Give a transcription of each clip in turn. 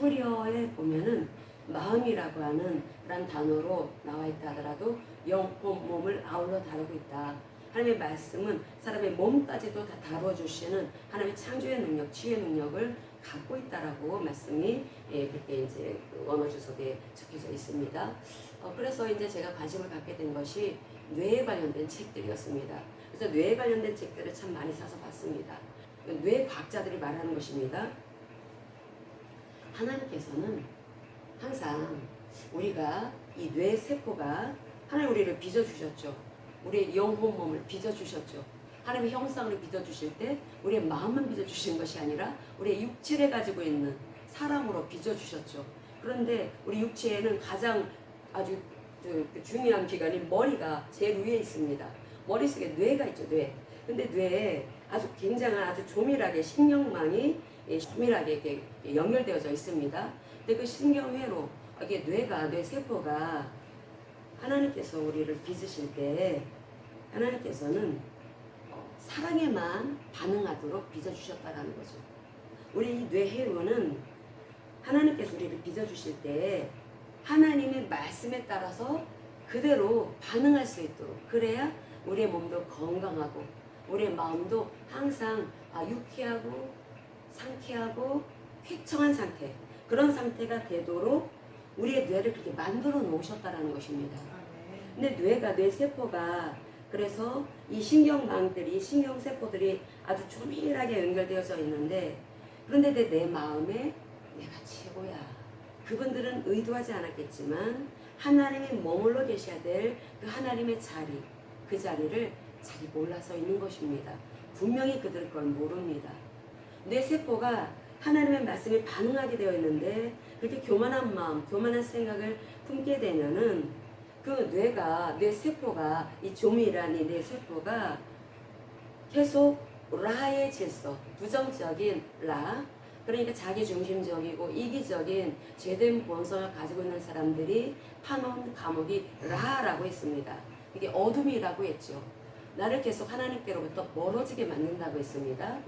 히브리어에 보면은 마음이라고 하는 그런 단어로 나와 있다 하더라도 영혼, 몸을 아울러 다루고 있다. 하나님의 말씀은 사람의 몸까지도 다 다뤄주시는 하나님의 창조의 능력, 치유의 능력을 갖고 있다라고 말씀이 그렇게 이제 원어 주석에 적혀져 있습니다. 그래서 이제 제가 관심을 갖게 된 것이 뇌에 관련된 책들이었습니다. 그래서 뇌에 관련된 책들을 참 많이 사서 봤습니다. 뇌 과학자들이 말하는 것입니다. 하나님께서는 항상 우리가 이 뇌 세포가 하나님 우리를 빚어주셨죠. 우리의 영혼 몸을 빚어주셨죠. 하나님의 형상을 빚어주실 때 우리의 마음만 빚어주신 것이 아니라 우리의 육체를 가지고 있는 사람으로 빚어주셨죠. 그런데 우리 육체에는 가장 아주 중요한 기관이 머리가 제일 위에 있습니다. 머릿속에 뇌가 있죠. 뇌. 근데 뇌에 아주 굉장한 아주 조밀하게 신경망이 조밀하게 이렇게 연결되어져 있습니다. 근데 그 신경회로 이게 뇌가 뇌세포가 하나님께서 우리를 빚으실 때 하나님께서는 사랑에만 반응하도록 빚어주셨다라는 거죠. 우리 이 뇌회로는 하나님께서 우리를 빚어주실 때 하나님의 말씀에 따라서 그대로 반응할 수 있도록, 그래야 우리의 몸도 건강하고 우리의 마음도 항상 유쾌하고 상쾌하고 쾌청한 상태, 그런 상태가 되도록 우리의 뇌를 그렇게 만들어 놓으셨다라는 것입니다. 근데 뇌세포가 그래서 이 신경망들이, 신경세포들이 아주 조밀하게 연결되어져 있는데, 그런데 내 마음에 내가 최고야. 그분들은 의도하지 않았겠지만 하나님이 머물러 계셔야 될 그 하나님의 자리, 그 자리를 잘 몰라서 있는 것입니다. 분명히 그들 걸 모릅니다. 뇌세포가 하나님의 말씀에 반응하게 되어 있는데 그렇게 교만한 마음, 교만한 생각을 품게 되면은 그 뇌세포가, 이 조밀한 이 뇌세포가 계속 라의 질서, 부정적인 라, 그러니까 자기중심적이고 이기적인 죄된 본성을 가지고 있는 사람들이 파놓은 감옥이 라라고 했습니다. 이게 어둠이라고 했죠. 나를 계속 하나님께로부터 멀어지게 만든다고 했습니다.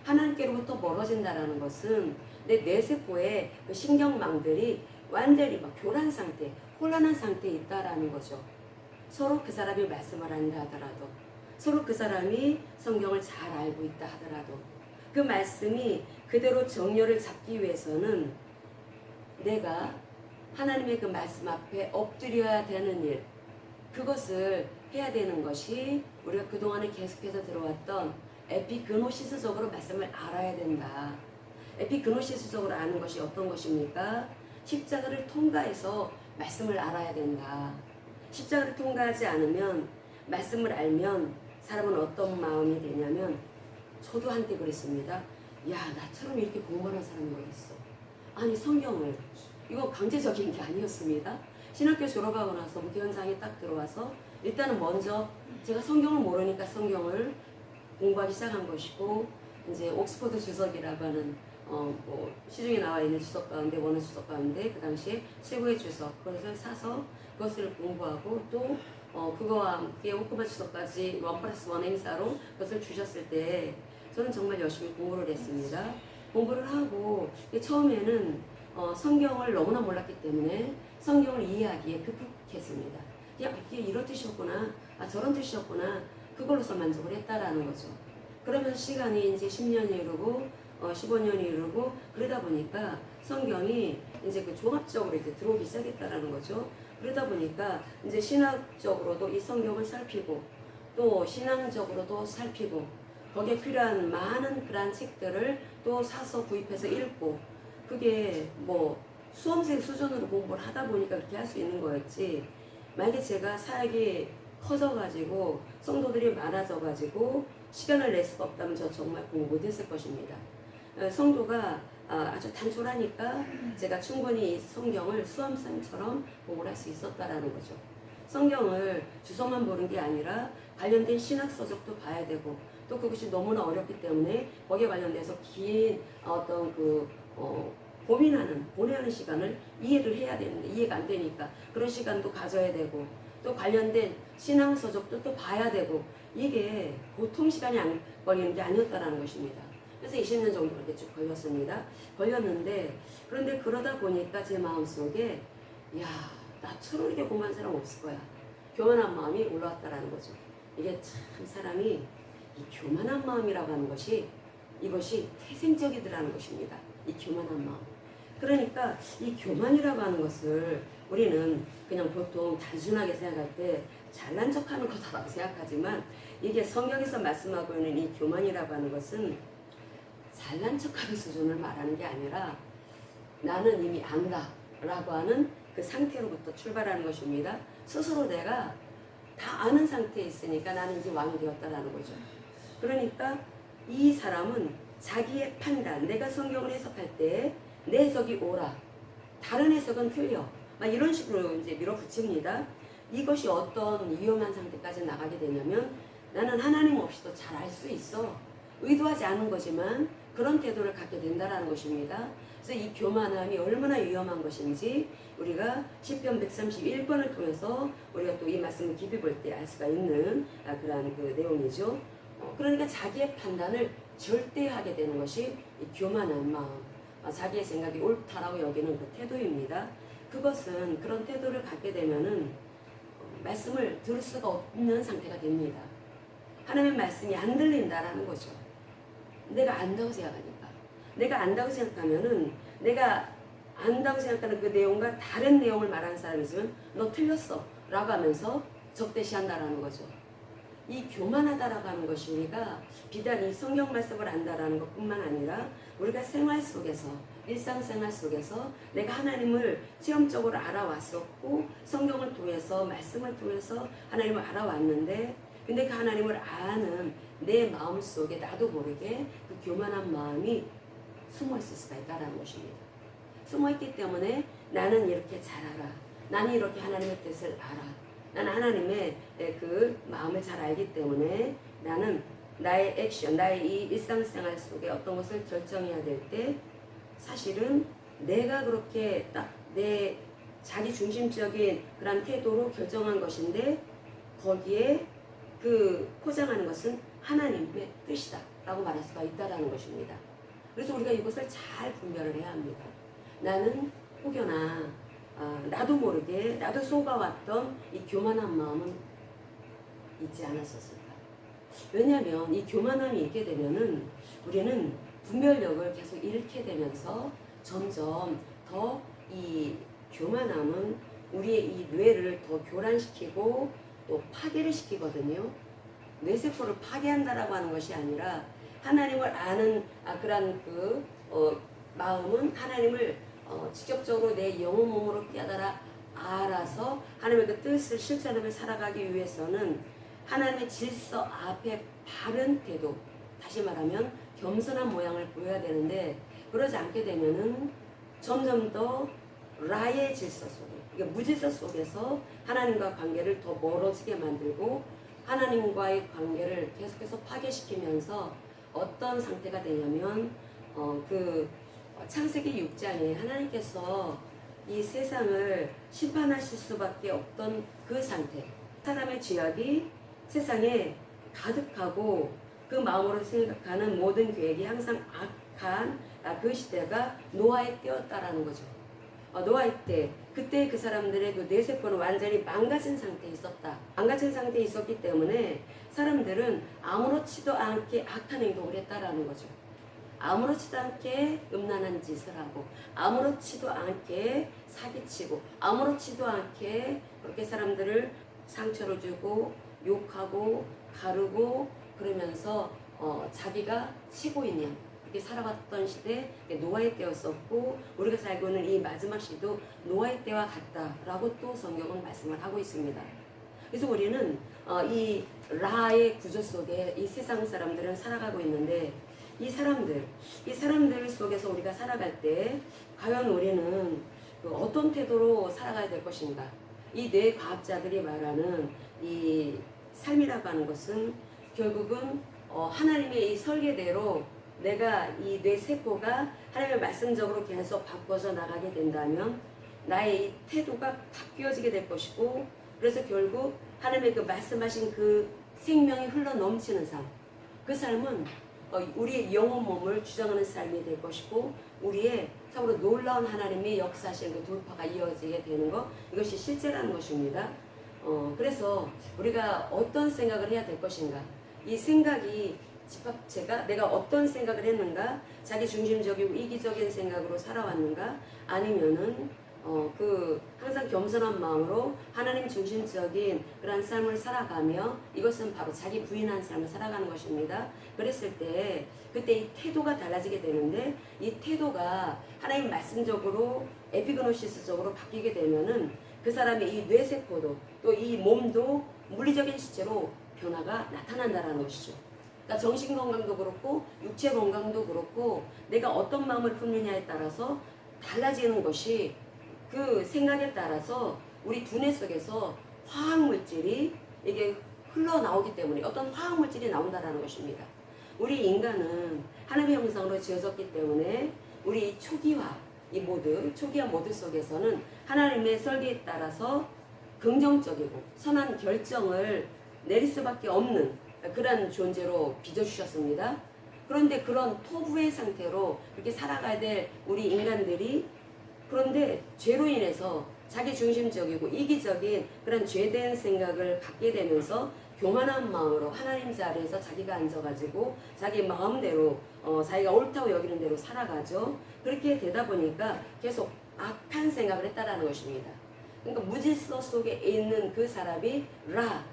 하나님께로부터 멀어진다는 것은 내 뇌세포의 그 신경망들이 완전히 막 교란 상태, 혼란한 상태에 있다라는 거죠. 서로 그 사람이 말씀을 한다 하더라도, 서로 그 사람이 성경을 잘 알고 있다 하더라도 그 말씀이 그대로 정렬을 잡기 위해서는 내가 하나님의 그 말씀 앞에 엎드려야 되는 일, 그것을 해야 되는 것이 우리가 그동안에 계속해서 들어왔던 에피그노시스적으로 말씀을 알아야 된다. 에피그노시스적으로 아는 것이 어떤 것입니까? 십자가를 통과해서 말씀을 알아야 된다. 십자가를 통과하지 않으면, 말씀을 알면 사람은 어떤 마음이 되냐면, 저도 한때 그랬습니다. 야, 나처럼 이렇게 공부하는 사람이 어디 있어? 아니, 성경을, 이거 강제적인 게 아니었습니다. 신학교 졸업하고 나서 목회 현장에 딱 들어와서 일단은 먼저 제가 성경을 모르니까 성경을 공부하기 시작한 것이고, 이제 옥스퍼드 주석이라고 하는 시중에 나와 있는 주석 가운데, 원어 주석 가운데 그 당시에 최고의 주석, 그것을 사서 그것을 공부하고 또 그거와 함께 오크마 주석까지 1+1 행사로 그것을 주셨을 때 저는 정말 열심히 공부를 했습니다. 공부를 하고 처음에는 성경을 너무나 몰랐기 때문에 성경을 이해하기에 급급했습니다. 야, 이게 이런 뜻이었구나, 저런 뜻이었구나, 그걸로서 만족을 했다라는 거죠. 그러면서 시간이 이제 10년이 흐르고 15년이 흐르고 그러다 보니까 성경이 이제 그 종합적으로 이제 들어오기 시작했다라는 거죠. 그러다 보니까 이제 신학적으로도 이 성경을 살피고 또 신앙적으로도 살피고 거기에 필요한 많은 그러한 책들을 또 사서 구입해서 읽고, 그게 뭐 수험생 수준으로 공부를 하다 보니까 그렇게 할 수 있는 거였지, 만약에 제가 사역이 커져가지고 성도들이 많아져가지고 시간을 낼 수가 없다면 저 정말 공부 못했을 것입니다. 성도가 아주 단촐하니까 제가 충분히 이 성경을 수험생처럼 공부를 할 수 있었다라는 거죠. 성경을 주석만 보는 게 아니라 관련된 신학 서적도 봐야 되고, 또 그것이 너무나 어렵기 때문에 거기에 관련돼서 긴 어떤 고민하는 시간을 이해를 해야 되는데 이해가 안 되니까 그런 시간도 가져야 되고, 또 관련된 신앙 서적도 또 봐야 되고, 이게 보통 시간이 안 걸리는 게 아니었다라는 것입니다. 그래서 20년 정도 그렇게 쭉 걸렸습니다. 걸렸는데 그런데 그러다 보니까 제 마음속에 야, 나처럼 이렇게 공부한 사람 없을 거야. 교만한 마음이 올라왔다라는 거죠. 이게 참 사람이 이 교만한 마음이라고 하는 것이 이것이 태생적이더라는 것입니다. 이 교만한 마음. 그러니까 이 교만이라고 하는 것을 우리는 그냥 보통 단순하게 생각할 때 잘난 척하는 거다라고 생각하지만 이게 성경에서 말씀하고 있는 이 교만이라고 하는 것은 잘난 척하는 수준을 말하는 게 아니라 나는 이미 안다 라고 하는 그 상태로부터 출발하는 것입니다. 스스로 내가 다 아는 상태에 있으니까 나는 이제 왕이 되었다라는 거죠. 그러니까 이 사람은 자기의 판단, 내가 성경을 해석할 때 내 해석이 옳아, 다른 해석은 틀려, 막 이런 식으로 이제 밀어붙입니다. 이것이 어떤 위험한 상태까지 나가게 되냐면 나는 하나님 없이도 잘 알 수 있어. 의도하지 않은 거지만 그런 태도를 갖게 된다라는 것입니다. 그래서 이 교만함이 얼마나 위험한 것인지 우리가 시편 131번을 통해서 우리가 또 이 말씀을 깊이 볼 때 알 수가 있는 그러한 그 내용이죠. 그러니까 자기의 판단을 절대하게 되는 것이 이 교만한 마음, 자기의 생각이 옳다라고 여기는 그 태도입니다. 그것은 그런 태도를 갖게 되면은 말씀을 들을 수가 없는 상태가 됩니다. 하나님의 말씀이 안 들린다라는 거죠. 내가 안다고 생각하니까. 내가 안다고 생각하면은 내가 안다고 생각하는 그 내용과 다른 내용을 말하는 사람이 있으면 너 틀렸어 라고 하면서 적대시한다라는 거죠. 이 교만하다라고 하는 것이 우리가 비단 이 성경 말씀을 안다라는 것뿐만 아니라 우리가 생활 속에서 일상생활 속에서 내가 하나님을 체험적으로 알아왔었고 성경을 통해서 말씀을 통해서 하나님을 알아왔는데 근데 그 하나님을 아는 내 마음속에 나도 모르게 그 교만한 마음이 숨어있을 수가 있다는 것입니다. 숨어있기 때문에 나는 이렇게 잘 알아. 나는 이렇게 하나님의 뜻을 알아. 나는 하나님의 그 마음을 잘 알기 때문에 나는 나의 액션, 나의 이 일상생활 속에 어떤 것을 결정해야 될 때 사실은 내가 그렇게 딱 내 자기 중심적인 그런 태도로 결정한 것인데 거기에 그 포장하는 것은 하나님의 뜻이다 라고 말할 수가 있다는 것입니다. 그래서 우리가 이것을 잘 분별을 해야 합니다. 나는 혹여나 나도 모르게 나도 속아왔던 이 교만한 마음은 있지 않았었을까. 왜냐하면 이 교만함이 있게 되면은 우리는 분별력을 계속 잃게 되면서 점점 더 이 교만함은 우리의 이 뇌를 더 교란시키고 또 파괴를 시키거든요. 뇌세포를 파괴한다라고 하는 것이 아니라 하나님을 아는 그런 그 마음은 하나님을 직접적으로 내 영혼 몸으로 깨달아 알아서 하나님의 그 뜻을 실천하며 살아가기 위해서는 하나님의 질서 앞에 바른 태도, 다시 말하면 겸손한 모양을 보여야 되는데 그러지 않게 되면은 점점 더 라의 질서 속에, 그러니까 무질서 속에서 하나님과 관계를 더 멀어지게 만들고 하나님과의 관계를 계속해서 파괴시키면서 어떤 상태가 되냐면 그 창세기 6장에 하나님께서 이 세상을 심판하실 수밖에 없던 그 상태, 사람의 죄악이 세상에 가득하고 그 마음으로 생각하는 모든 계획이 항상 악한 그 시대가 노아의 때였다라는 거죠. 노아의 때, 그때 그 사람들의 그 뇌세포는 완전히 망가진 상태에 있었다. 망가진 상태에 있었기 때문에 사람들은 아무렇지도 않게 악한 행동을 했다라는 거죠. 아무렇지도 않게 음란한 짓을 하고 아무렇지도 않게 사기치고 아무렇지도 않게 그렇게 사람들을 상처를 주고 욕하고 가르고 그러면서 자기가 최고인 양 그렇게 살아왔던 시대 노아의 때였었고 우리가 살고 있는 이 마지막 시도 노아의 때와 같다라고 또 성경은 말씀을 하고 있습니다. 그래서 우리는 이 라의 구조 속에 이 세상 사람들은 살아가고 있는데 이 사람들 속에서 우리가 살아갈 때 과연 우리는 어떤 태도로 살아가야 될 것인가? 이 뇌과학자들이 말하는 이 삶이라고 하는 것은 결국은 하나님의 이 설계대로 내가 이 뇌세포가 하나님의 말씀적으로 계속 바꿔져 나가게 된다면 나의 이 태도가 바뀌어지게 될 것이고 그래서 결국 하나님의 그 말씀하신 그 생명이 흘러 넘치는 삶, 그 삶은 우리의 영혼 몸을 주장하는 삶이 될 것이고 우리의 참으로 놀라운 하나님의 역사하시는 그 돌파가 이어지게 되는 것, 이것이 실제라는 것입니다. 그래서 우리가 어떤 생각을 해야 될 것인가, 이 생각이 집합체가 내가 어떤 생각을 했는가, 자기 중심적이고 이기적인 생각으로 살아왔는가, 아니면은 항상 겸손한 마음으로 하나님 중심적인 그런 삶을 살아가며, 이것은 바로 자기 부인한 삶을 살아가는 것입니다. 그랬을 때 그때 이 태도가 달라지게 되는데, 이 태도가 하나님 말씀적으로 에피그노시스적으로 바뀌게 되면은 그 사람의 이 뇌세포도 또 이 몸도 물리적인 실제로 변화가 나타난다라는 것이죠. 그러니까 정신 건강도 그렇고 육체 건강도 그렇고 내가 어떤 마음을 품느냐에 따라서 달라지는 것이, 그 생각에 따라서 우리 두뇌 속에서 화학물질이 이게 흘러나오기 때문에 어떤 화학물질이 나온다라는 것입니다. 우리 인간은 하나님의 형상으로 지어졌기 때문에 우리 초기화 모드 속에서는 하나님의 설계에 따라서 긍정적이고 선한 결정을 내릴 수밖에 없는 그런 존재로 빚어주셨습니다. 그런데 그런 토부의 상태로 그렇게 살아가야 될 우리 인간들이, 그런데 죄로 인해서 자기 중심적이고 이기적인 그런 죄된 생각을 갖게 되면서 교만한 마음으로 하나님 자리에서 자기가 앉아가지고 자기 마음대로 자기가 옳다고 여기는 대로 살아가죠. 그렇게 되다 보니까 계속 악한 생각을 했다라는 것입니다. 그러니까 무질서 속에 있는 그 사람이 그러니까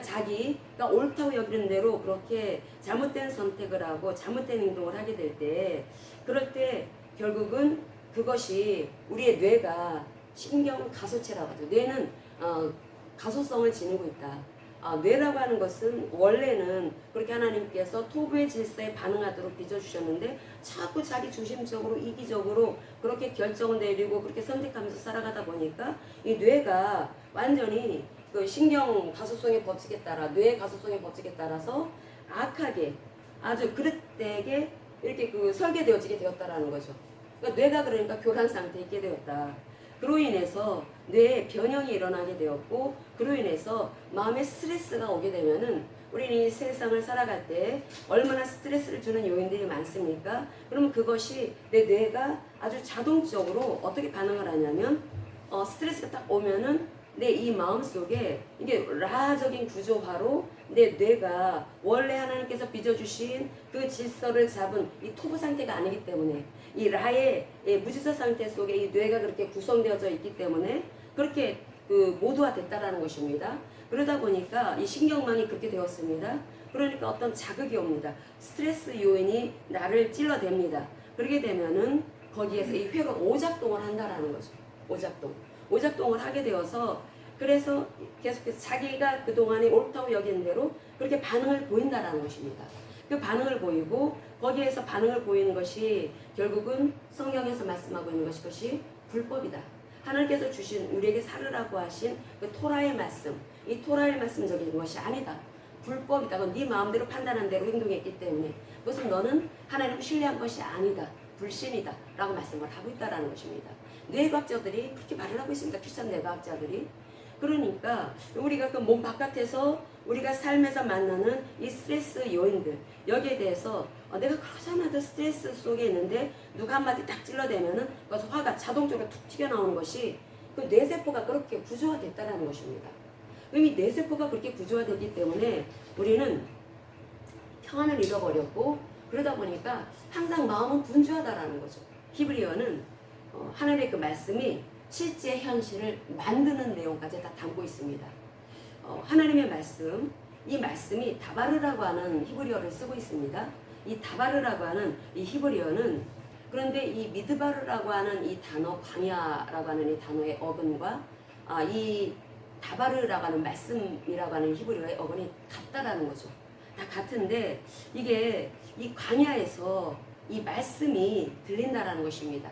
자기가 옳다고 여기는 대로 그렇게 잘못된 선택을 하고 잘못된 행동을 하게 될 때, 그럴 때 결국은 그것이 우리의 뇌가 신경 가소체라고 하죠. 뇌는 가소성을 지니고 있다. 뇌라고 하는 것은 원래는 그렇게 하나님께서 토부의 질서에 반응하도록 빚어주셨는데, 자꾸 자기 중심적으로 이기적으로 그렇게 결정을 내리고 그렇게 선택하면서 살아가다 보니까 이 뇌가 완전히 그 신경 가소성의 법칙에 따라, 뇌의 가소성의 법칙에 따라서 악하게 아주 그릇되게 이렇게 그 설계되어지게 되었다라는 거죠. 그러니까 뇌가 그러니까 교란 상태에 있게 되었다. 그로 인해서 뇌에 변형이 일어나게 되었고, 그로 인해서 마음에 스트레스가 오게 되면은, 우리는 이 세상을 살아갈 때 얼마나 스트레스를 주는 요인들이 많습니까? 그러면 그것이 내 뇌가 아주 자동적으로 어떻게 반응을 하냐면, 스트레스가 딱 오면은 내 이 마음 속에 이게 라적인 구조화로 내 뇌가 원래 하나님께서 빚어주신 그 질서를 잡은 이 토부 상태가 아니기 때문에, 이 라의 무질서 상태 속에 이 뇌가 그렇게 구성되어져 있기 때문에 그렇게 그 모두화 됐다라는 것입니다. 그러다 보니까 이 신경망이 그렇게 되었습니다. 그러니까 어떤 자극이 옵니다. 스트레스 요인이 나를 찔러댑니다. 그렇게 되면은 거기에서 이 회가 오작동을 한다라는 거죠. 오작동을 하게 되어서, 그래서 계속해서 자기가 그동안에 옳다고 여기는 대로 그렇게 반응을 보인다라는 것입니다. 그 반응을 보이고, 거기에서 반응을 보이는 것이 결국은 성경에서 말씀하고 있는 것이 불법이다. 하나님께서 주신 우리에게 살으라고 하신 그 토라의 말씀, 이 토라의 말씀적인 것이 아니다. 불법이다. 그건 네 마음대로 판단한 대로 행동했기 때문에 그것은 너는 하나님을 신뢰한 것이 아니다. 불신이다. 라고 말씀을 하고 있다는 것입니다. 뇌과학자들이 그렇게 말을 하고 있습니다. 크리스천 뇌과학자들이. 그러니까 우리가 그 몸 바깥에서 우리가 삶에서 만나는 이 스트레스 요인들, 여기에 대해서 내가 그러자마자 스트레스 속에 있는데 누가 한마디 딱 찔러대면은 그래서 화가 자동적으로 툭 튀겨나오는 것이, 그 뇌세포가 그렇게 구조화됐다는 것입니다. 이미 뇌세포가 그렇게 구조화됐기 때문에 우리는 평안을 잃어버렸고, 그러다 보니까 항상 마음은 분주하다라는 거죠. 히브리어는 하나님의 그 말씀이 실제 현실을 만드는 내용까지 다 담고 있습니다. 하나님의 말씀, 이 말씀이 다바르라고 하는 히브리어를 쓰고 있습니다. 이 다바르라고 하는 이 히브리어는, 그런데 이 미드바르라고 하는 이 단어, 광야라고 하는 이 단어의 어근과 이 다바르라고 하는 말씀이라고 하는 히브리어의 어근이 같다라는 거죠. 다 같은데 이게 이 광야에서 이 말씀이 들린다라는 것입니다.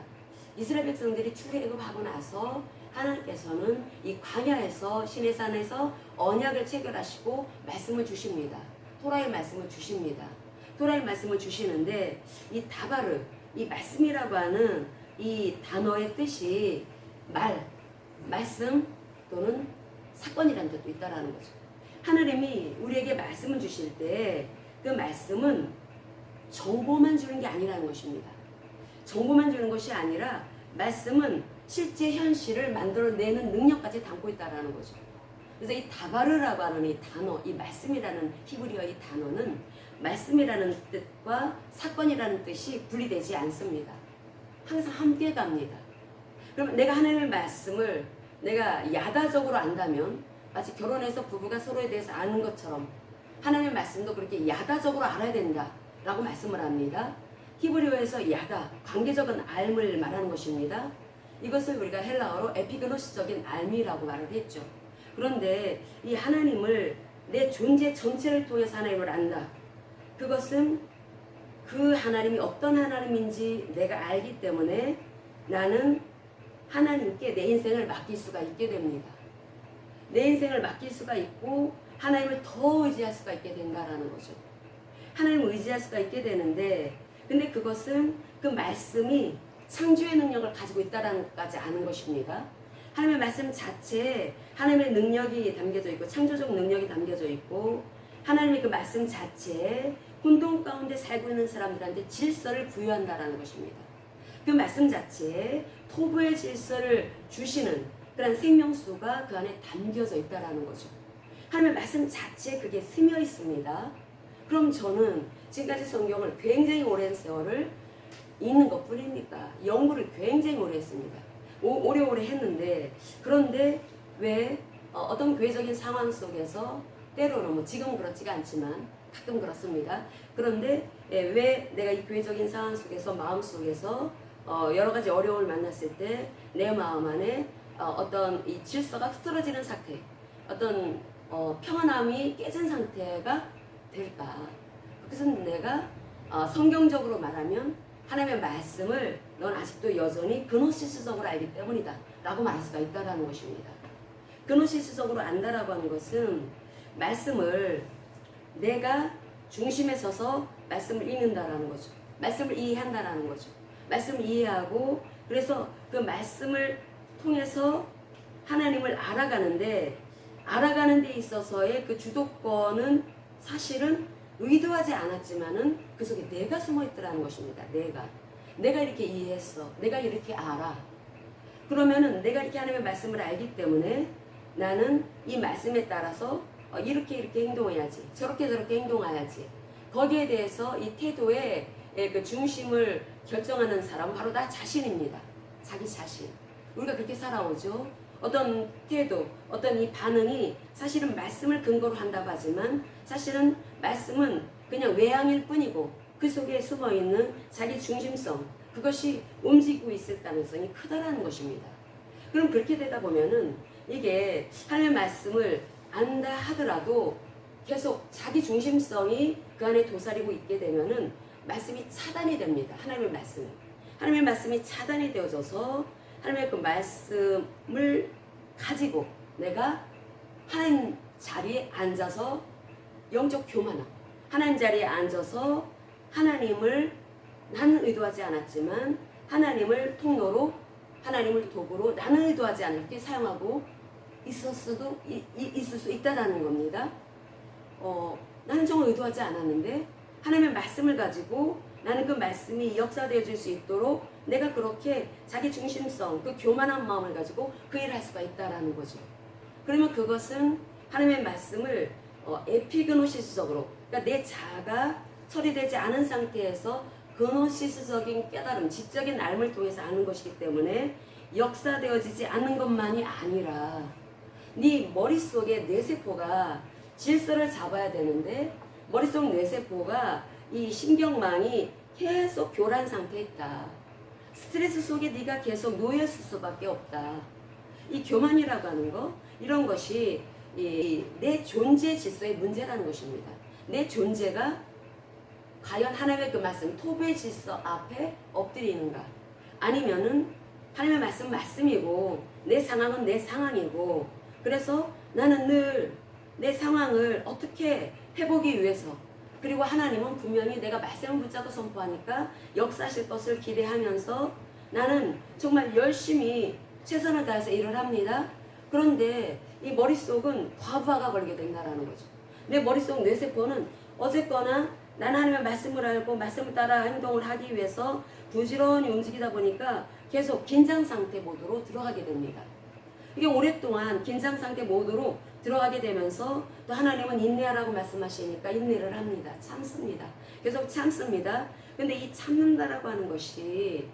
이스라엘 백성들이 출애굽하고 나서 하나님께서는 이 광야에서 시내산에서 언약을 체결하시고 말씀을 주십니다. 토라의 말씀을 주십니다. 토라의 말씀을 주시는데, 이 다바르, 이 말씀이라고 하는 이 단어의 뜻이 말씀 또는 사건이라는 뜻도 있다라는 거죠. 하나님이 우리에게 말씀을 주실 때 그 말씀은 정보만 주는 게 아니라는 것입니다. 정보만 주는 것이 아니라 말씀은 실제 현실을 만들어내는 능력까지 담고 있다는 거죠. 그래서 이 다바르라고 하는 이 단어, 이 말씀이라는 히브리어 이 단어는 말씀이라는 뜻과 사건이라는 뜻이 분리되지 않습니다. 항상 함께 갑니다. 그럼 내가 하나님의 말씀을 내가 야다적으로 안다면 마치 결혼해서 부부가 서로에 대해서 아는 것처럼 하나님의 말씀도 그렇게 야다적으로 알아야 된다라고 말씀을 합니다. 히브리어에서 야다, 관계적인 알을 말하는 것입니다. 이것을 우리가 헬라어로 에피그노시적인 알미라고 말을 했죠. 그런데 이 하나님을 내 존재 전체를 통해서 하나님을 안다. 그것은 그 하나님이 어떤 하나님인지 내가 알기 때문에 나는 하나님께 내 인생을 맡길 수가 있게 됩니다. 내 인생을 맡길 수가 있고 하나님을 더 의지할 수가 있게 된다라는 거죠. 하나님을 의지할 수가 있게 되는데 근데 그것은 그 말씀이 창조의 능력을 가지고 있다는 것까지 아는 것입니다. 하나님의 말씀 자체에 하나님의 능력이 담겨져 있고 창조적 능력이 담겨져 있고 하나님의 그 말씀 자체에 혼돈 가운데 살고 있는 사람들한테 질서를 부여한다는 것입니다. 그 말씀 자체에 토부의 질서를 주시는 그런 생명수가 그 안에 담겨져 있다는 거죠. 하나님의 말씀 자체에 그게 스며 있습니다. 그럼 저는 지금까지 성경을 굉장히 오랜 세월을 읽는 것 뿐입니까? 연구를 굉장히 오래 했습니다. 오래오래 했는데 그런데 왜 어떤 교회적인 상황 속에서 때로는 뭐 지금 그렇지가 않지만 가끔 그렇습니다. 그런데 왜 내가 이 교회적인 상황 속에서 마음 속에서 여러 가지 어려움을 만났을 때 내 마음 안에 어떤 이 질서가 흐트러지는 상태, 어떤 평안함이 깨진 상태가 될까? 그것은 내가 성경적으로 말하면 하나님의 말씀을 넌 아직도 여전히 그노시스적으로 알기 때문이다 라고 말할 수가 있다는 것입니다. 그노시스적으로 안다라고 하는 것은 말씀을 내가 중심에 서서 말씀을 읽는다라는 거죠. 말씀을 이해한다라는 거죠. 말씀을 이해하고 그래서 그 말씀을 통해서 하나님을 알아가는 데 있어서의 그 주도권은 사실은 의도하지 않았지만은 그 속에 내가 숨어 있더라는 것입니다. 내가 이렇게 이해했어. 내가 이렇게 알아. 그러면은 내가 이렇게 하나님의 말씀을 알기 때문에 나는 이 말씀에 따라서 이렇게 행동해야지. 저렇게 행동해야지. 거기에 대해서 이 태도의 그 중심을 결정하는 사람은 바로 나 자신입니다. 자기 자신. 우리가 그렇게 살아오죠. 어떤 태도, 어떤 이 반응이 사실은 말씀을 근거로 한다고 하지만 사실은 말씀은 그냥 외향일 뿐이고 그 속에 숨어있는 자기 중심성, 그것이 움직이고 있을 가능성이 크다라는 것입니다. 그럼 그렇게 되다 보면은 이게 하나님의 말씀을 안다 하더라도 계속 자기 중심성이 그 안에 도사리고 있게 되면은 말씀이 차단이 됩니다. 하나님의 말씀이 차단이 되어져서 하나님의 그 말씀을 가지고 내가 하나님 자리에 앉아서 영적 교만함, 하나님 자리에 앉아서 하나님을 나는 의도하지 않았지만 하나님을 통로로 하나님을 도구로 나는 의도하지 않을게 사용하고 있을 수 있다라는 겁니다. 나는 정말 의도하지 않았는데 하나님의 말씀을 가지고 나는 그 말씀이 역사되어질 수 있도록 내가 그렇게 자기 중심성, 그 교만한 마음을 가지고 그 일을 할 수가 있다라는 거죠. 그러면 그것은 하나님의 말씀을 에피그노시스적으로, 그러니까 내 자아가 처리되지 않은 상태에서 그노시스적인 깨달음, 지적인 알을 통해서 아는 것이기 때문에 역사되어지지 않는 것만이 아니라 네 머릿속에 뇌세포가 질서를 잡아야 되는데 머릿속 뇌세포가 이 신경망이 계속 교란 상태에 있다. 스트레스 속에 네가 계속 놓여 있을 수밖에 없다. 이 교만이라고 하는 거, 이런 것이 내 존재 질서의 문제라는 것입니다. 내 존재가 과연 하나님의 그 말씀, 토부의 질서 앞에 엎드리는가? 아니면은 하나님의 말씀 말씀이고 내 상황은 내 상황이고 그래서 나는 늘 내 상황을 어떻게 해보기 위해서 그리고 하나님은 분명히 내가 말씀을 붙잡고 선포하니까 역사하실 것을 기대하면서 나는 정말 열심히 최선을 다해서 일을 합니다. 그런데 이 머릿속은 과부하가 걸리게 된다는 거죠. 내 머릿속 뇌세포는 어쨌거나 나는 하나님의 말씀을 알고 말씀을 따라 행동을 하기 위해서 부지런히 움직이다 보니까 계속 긴장 상태 모드로 들어가게 됩니다. 이게 오랫동안 긴장 상태 모드로 들어가게 되면서 또 하나님은 인내하라고 말씀하시니까 인내를 합니다. 참습니다. 계속 참습니다. 근데 이 참는다라고 하는 것이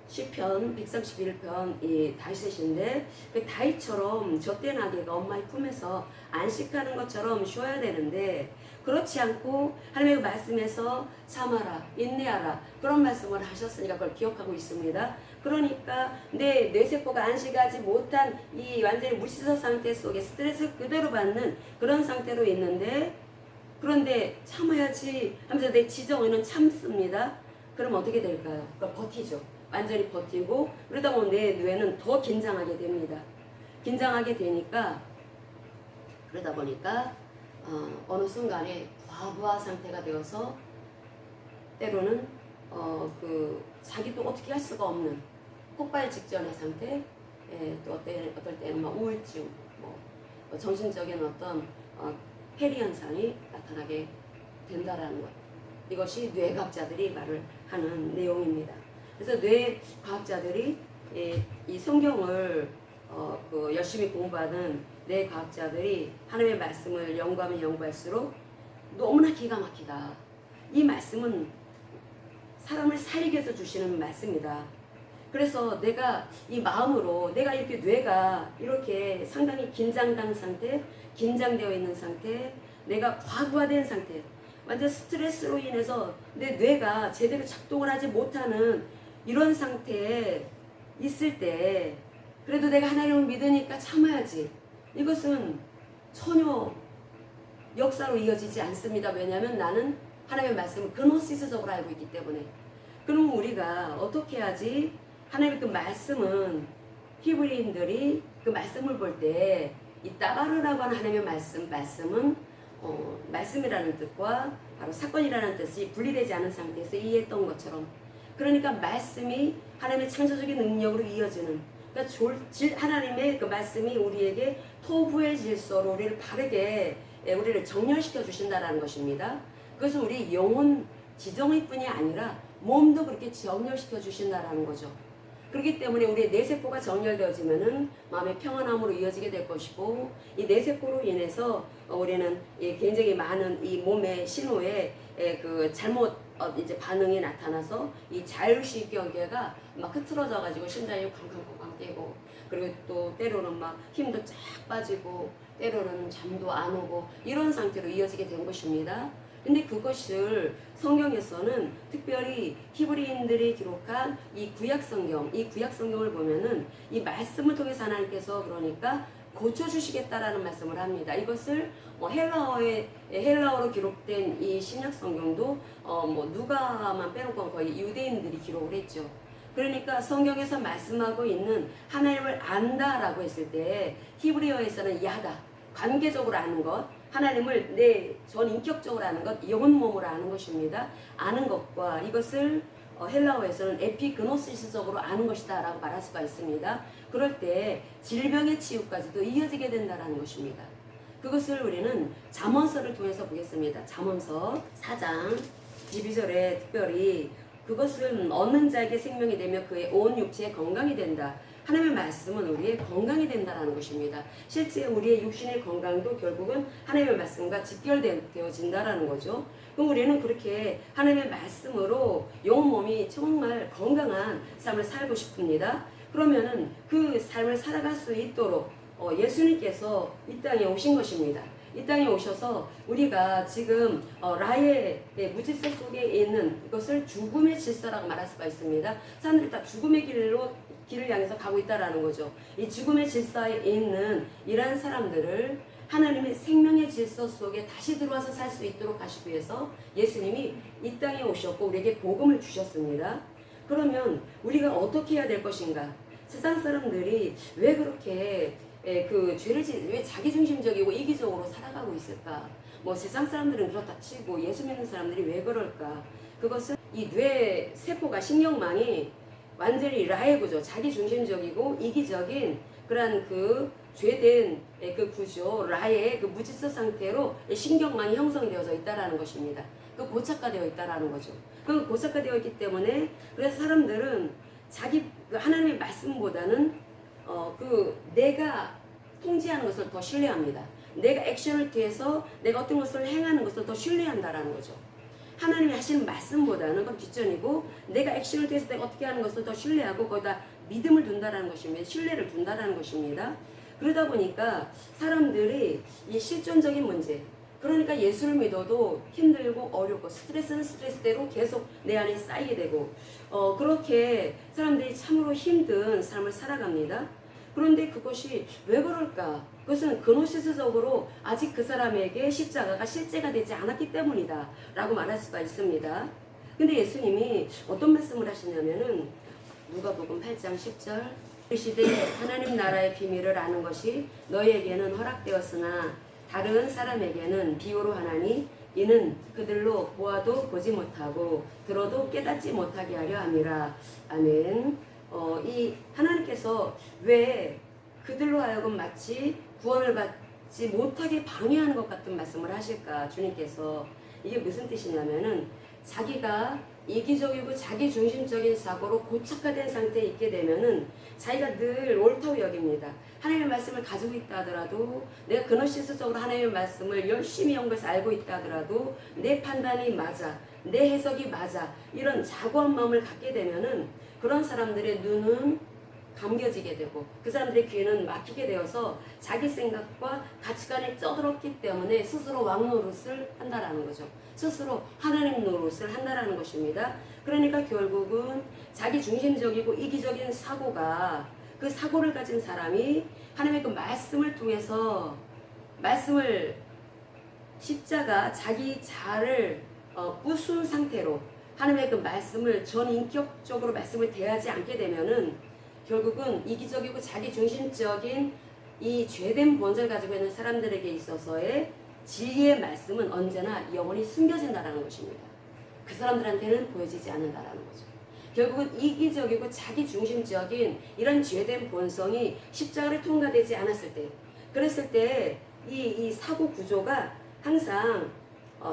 시편 131편 이 다윗인데 그 다윗처럼 젖된 아기가 엄마의 품에서 안식하는 것처럼 쉬어야 되는데 그렇지 않고 하나님의 말씀에서 참아라, 인내하라 그런 말씀을 하셨으니까 그걸 기억하고 있습니다. 그러니까 내 뇌세포가 안식하지 못한 이 완전히 무시서 상태 속에 스트레스 그대로 받는 그런 상태로 있는데 그런데 참아야지 하면서 내 지정에는 참습니다. 그럼 어떻게 될까요? 그러니까 버티죠. 완전히 버티고 그러다 보면 내 뇌는 더 긴장하게 됩니다. 긴장하게 되니까 그러다 보니까 어느 순간에 과부하 상태가 되어서 때로는 자기도 어떻게 할 수가 없는 폭발 직전의 상태, 또 어떨 때는 막 우울증, 정신적인 어떤 해리 현상이 나타나게 된다라는 것. 이것이 뇌과학자들이 말을 하는 내용입니다. 그래서 뇌과학자들이 이 성경을 열심히 공부하는 뇌과학자들이 하나님의 말씀을 연구하면 연구할수록 너무나 기가 막히다. 이 말씀은 사람을 살리게 해서 주시는 말씀이다. 그래서 내가 이 마음으로 내가 이렇게 뇌가 이렇게 상당히 긴장된 상태, 긴장되어 있는 상태, 내가 과부하된 상태, 완전 스트레스로 인해서 내 뇌가 제대로 작동을 하지 못하는 이런 상태에 있을 때 그래도 내가 하나님을 믿으니까 참아야지. 이것은 전혀 역사로 이어지지 않습니다. 왜냐하면 나는 하나님의 말씀을 그노시스적으로 알고 있기 때문에. 그럼 우리가 어떻게 하지? 하나님의 그 말씀은 히브리인들이 그 말씀을 볼 때 이 따바르라고 하는 하나님의 말씀은 말씀이라는 뜻과 바로 사건이라는 뜻이 분리되지 않은 상태에서 이해했던 것처럼 그러니까 말씀이 하나님의 창조적인 능력으로 이어지는 그러니까 하나님의 그 말씀이 우리에게 토부의 질서로 우리를 바르게 우리를 정렬시켜 주신다는 것입니다. 그것은 우리 영혼 지정일 뿐이 아니라 몸도 그렇게 정렬시켜 주신다는 거죠. 그렇기 때문에 우리의 뇌세포가 정렬되어지면은 마음의 평안함으로 이어지게 될 것이고 이 뇌세포로 인해서 우리는 굉장히 많은 이 몸의 신호에 그 잘못 이제 반응이 나타나서 이 자율식 경계가 막 흐트러져 가지고 심장이 쾅쾅쾅쾅 뛰고 그리고 또 때로는 막 힘도 쫙 빠지고 때로는 잠도 안 오고 이런 상태로 이어지게 된 것입니다. 근데 그것을 성경에서는 특별히 히브리인들이 기록한 이 구약성경을 보면은 이 말씀을 통해서 하나님께서 그러니까 고쳐주시겠다라는 말씀을 합니다. 이것을 헬라어로 기록된 이 신약성경도 누가만 빼놓고 거의 유대인들이 기록을 했죠. 그러니까 성경에서 말씀하고 있는 하나님을 안다라고 했을 때 히브리어에서는 야다, 관계적으로 아는 것, 하나님을 내 전인격적으로 아는 것, 영혼 몸으로 아는 것입니다. 아는 것과 이것을 헬라어에서는 에피그노시스적으로 아는 것이다 라고 말할 수가 있습니다. 그럴 때 질병의 치유까지도 이어지게 된다는 것입니다. 그것을 우리는 잠언서를 통해서 보겠습니다. 잠언서 4장 12절에 특별히 그것을 얻는 자에게 생명이 되며 그의 온 육체에 건강이 된다. 하나님의 말씀은 우리의 건강이 된다는 것입니다. 실제 우리의 육신의 건강도 결국은 하나님의 말씀과 직결되어진다는 거죠. 그럼 우리는 그렇게 하나님의 말씀으로 영혼 몸이 정말 건강한 삶을 살고 싶습니다. 그러면은 그 삶을 살아갈 수 있도록 예수님께서 이 땅에 오신 것입니다. 이 땅에 오셔서 우리가 지금 라의 무질서 속에 있는 이것을 죽음의 질서라고 말할 수가 있습니다. 사람들이 다 죽음의 길을 향해서 가고 있다라는 거죠. 이 죽음의 질서에 있는 이러한 사람들을 하나님의 생명의 질서 속에 다시 들어와서 살 수 있도록 하시기 위해서 예수님이 이 땅에 오셨고 우리에게 복음을 주셨습니다. 그러면 우리가 어떻게 해야 될 것인가? 세상 사람들이 왜 그렇게 왜 자기중심적이고 이기적으로 살아가고 있을까? 세상 사람들은 그렇다 치고 예수 믿는 사람들이 왜 그럴까? 그것은 이 뇌 세포가 신경망이 완전히 라의 구조, 자기중심적이고 이기적인 그러한 그 죄된 그 구조, 라의 그 무질서 상태로 신경망이 형성되어져 있다라는 것입니다. 그 고착화되어 있다라는 거죠. 그 고착화되어 있기 때문에 그래서 사람들은 자기 그 하나님의 말씀보다는 그 내가 통제하는 것을 더 신뢰합니다. 내가 액션을 통해서 내가 어떤 것을 행하는 것을 더 신뢰한다라는 거죠. 하나님이 하시는 말씀보다는 그건 뒷전이고 내가 액션을 통해서 내가 어떻게 하는 것을 더 신뢰하고 거기다 믿음을 둔다라는 것입니다. 신뢰를 둔다라는 것입니다. 그러다 보니까 사람들이 이 실존적인 문제, 그러니까 예수를 믿어도 힘들고 어렵고 스트레스는 스트레스대로 계속 내 안에 쌓이게 되고 그렇게 사람들이 참으로 힘든 삶을 살아갑니다. 그런데 그것이 왜 그럴까? 그것은 근원시스적으로 아직 그 사람에게 십자가가 실제가 되지 않았기 때문이다 라고 말할 수가 있습니다. 근데 예수님이 어떤 말씀을 하시냐면은 누가복음 8장 10절 그 시대에 하나님 나라의 비밀을 아는 것이 너희에게는 허락되었으나 다른 사람에게는 비유로 하나니 이는 그들로 보아도 보지 못하고 들어도 깨닫지 못하게 하려 함이라. 아멘. 이 하나님께서 왜 그들로 하여금 마치 구원을 받지 못하게 방해하는 것 같은 말씀을 하실까? 주님께서 이게 무슨 뜻이냐면은 자기가 이기적이고 자기중심적인 사고로 고착화된 상태에 있게 되면은 자기가 늘 옳다고 여깁니다. 하나님의 말씀을 가지고 있다 하더라도 내가 근원시스적으로 하나님의 말씀을 열심히 연구해서 알고 있다 하더라도 내 판단이 맞아, 내 해석이 맞아 이런 자고한 마음을 갖게 되면은 그런 사람들의 눈은 감겨지게 되고 그 사람들의 귀는 막히게 되어서 자기 생각과 가치관에 쩌들었기 때문에 스스로 왕노릇을 한다라는 거죠. 스스로 하나님 노릇을 한다라는 것입니다. 그러니까 결국은 자기 중심적이고 이기적인 사고가 그 사고를 가진 사람이 하나님의 그 말씀을 통해서 말씀을 십자가 자기 자아를 부순 상태로 하나님의 그 말씀을 전인격적으로 말씀을 대하지 않게 되면은 결국은 이기적이고 자기중심적인 이 죄된 본성을 가지고 있는 사람들에게 있어서의 진리의 말씀은 언제나 영원히 숨겨진다는 것입니다. 그 사람들한테는 보여지지 않는다는 거죠. 결국은 이기적이고 자기중심적인 이런 죄된 본성이 십자가를 통과되지 않았을 때, 그랬을 때 이 사고 구조가 항상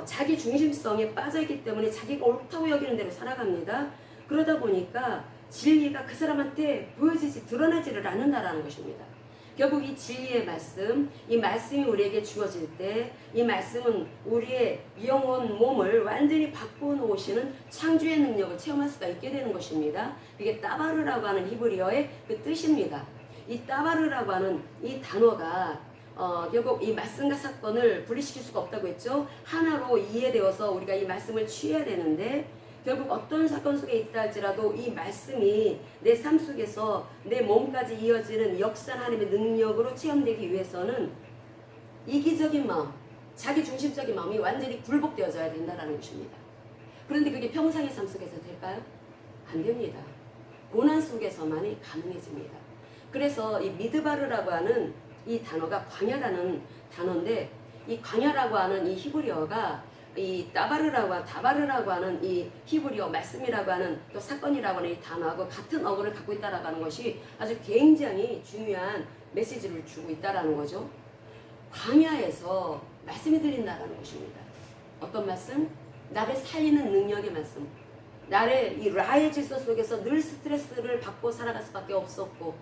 자기 중심성에 빠져있기 때문에 자기가 옳다고 여기는 대로 살아갑니다. 그러다 보니까 진리가 그 사람한테 보여지지 드러나지를 않는다라는 것입니다. 결국 이 진리의 말씀, 이 말씀이 우리에게 주어질 때 이 말씀은 우리의 영혼 몸을 완전히 바꿔놓으시는 창조의 능력을 체험할 수가 있게 되는 것입니다. 그게 따바르라고 하는 히브리어의 그 뜻입니다. 이 따바르라고 하는 이 단어가 결국 이 말씀과 사건을 분리시킬 수가 없다고 했죠. 하나로 이해되어서 우리가 이 말씀을 취해야 되는데 결국 어떤 사건 속에 있다 할지라도 이 말씀이 내 삶 속에서 내 몸까지 이어지는 역사한 하나님의 능력으로 체험되기 위해서는 이기적인 마음, 자기중심적인 마음이 완전히 굴복되어져야 된다는 것입니다. 그런데 그게 평상의 삶 속에서 될까요? 안 됩니다. 고난 속에서만이 가능해집니다. 그래서 이 미드바르라고 하는 이 단어가 광야라는 단어인데 이 광야라고 하는 이 히브리어가 이 다바르라고 하는 이 히브리어 말씀이라고 하는 또 사건이라고 하는 이 단어하고 같은 어근을 갖고 있다라고 하는 것이 아주 굉장히 중요한 메시지를 주고 있다라는 거죠. 광야에서 말씀이 들린다라는 것입니다. 어떤 말씀? 나를 살리는 능력의 말씀. 나를 이 라의 질서 속에서 늘 스트레스를 받고 살아갈 수밖에 없었고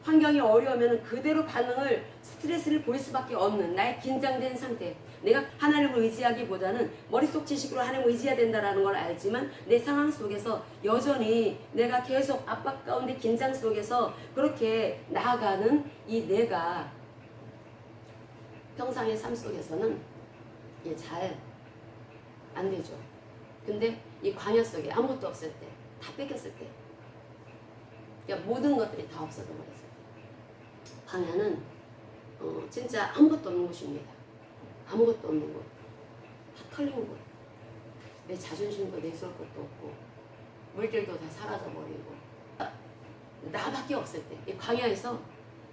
환경이 어려우면 그대로 반응을 스트레스를 보일 수밖에 없는 나의 긴장된 상태. 내가 하나님을 의지하기보다는 머릿속 지식으로 하나님을 의지해야 된다는 걸 알지만 내 상황 속에서 여전히 내가 계속 압박 가운데 긴장 속에서 그렇게 나아가는 이 내가 평상의 삶 속에서는 잘 안 되죠. 근데 이 광야 속에 아무것도 없을 때, 다 뺏겼을 때, 그러니까 모든 것들이 다 없어져 버렸어요. 광야는 진짜 아무것도 없는 곳입니다. 아무것도 없는 곳. 다 털린 곳. 내 자존심도 내세울 것도 없고 물질도 다 사라져버리고 나밖에 없을 때 이 광야에서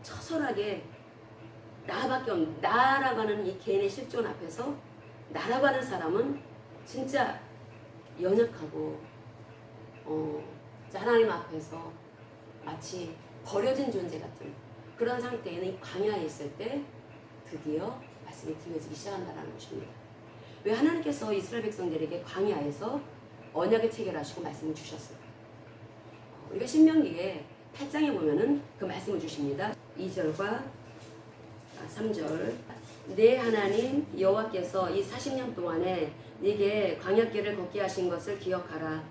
처절하게 나밖에 없는 나라고 하는 이 개인의 실존 앞에서 나라고 하는 사람은 진짜 연약하고 하나님 앞에서 마치 버려진 존재 같은 그런 상태에는 이 광야에 있을 때 드디어 말씀이 들려지기 시작한다는 것입니다. 왜 하나님께서 이스라엘 백성들에게 광야에서 언약을 체결하시고 말씀을 주셨어요? 우리가 신명기에 8장에 보면은 그 말씀을 주십니다. 2절과 3절. 내 하나님 여호와께서 이 40년 동안에 네게 광야길을 걷게 하신 것을 기억하라.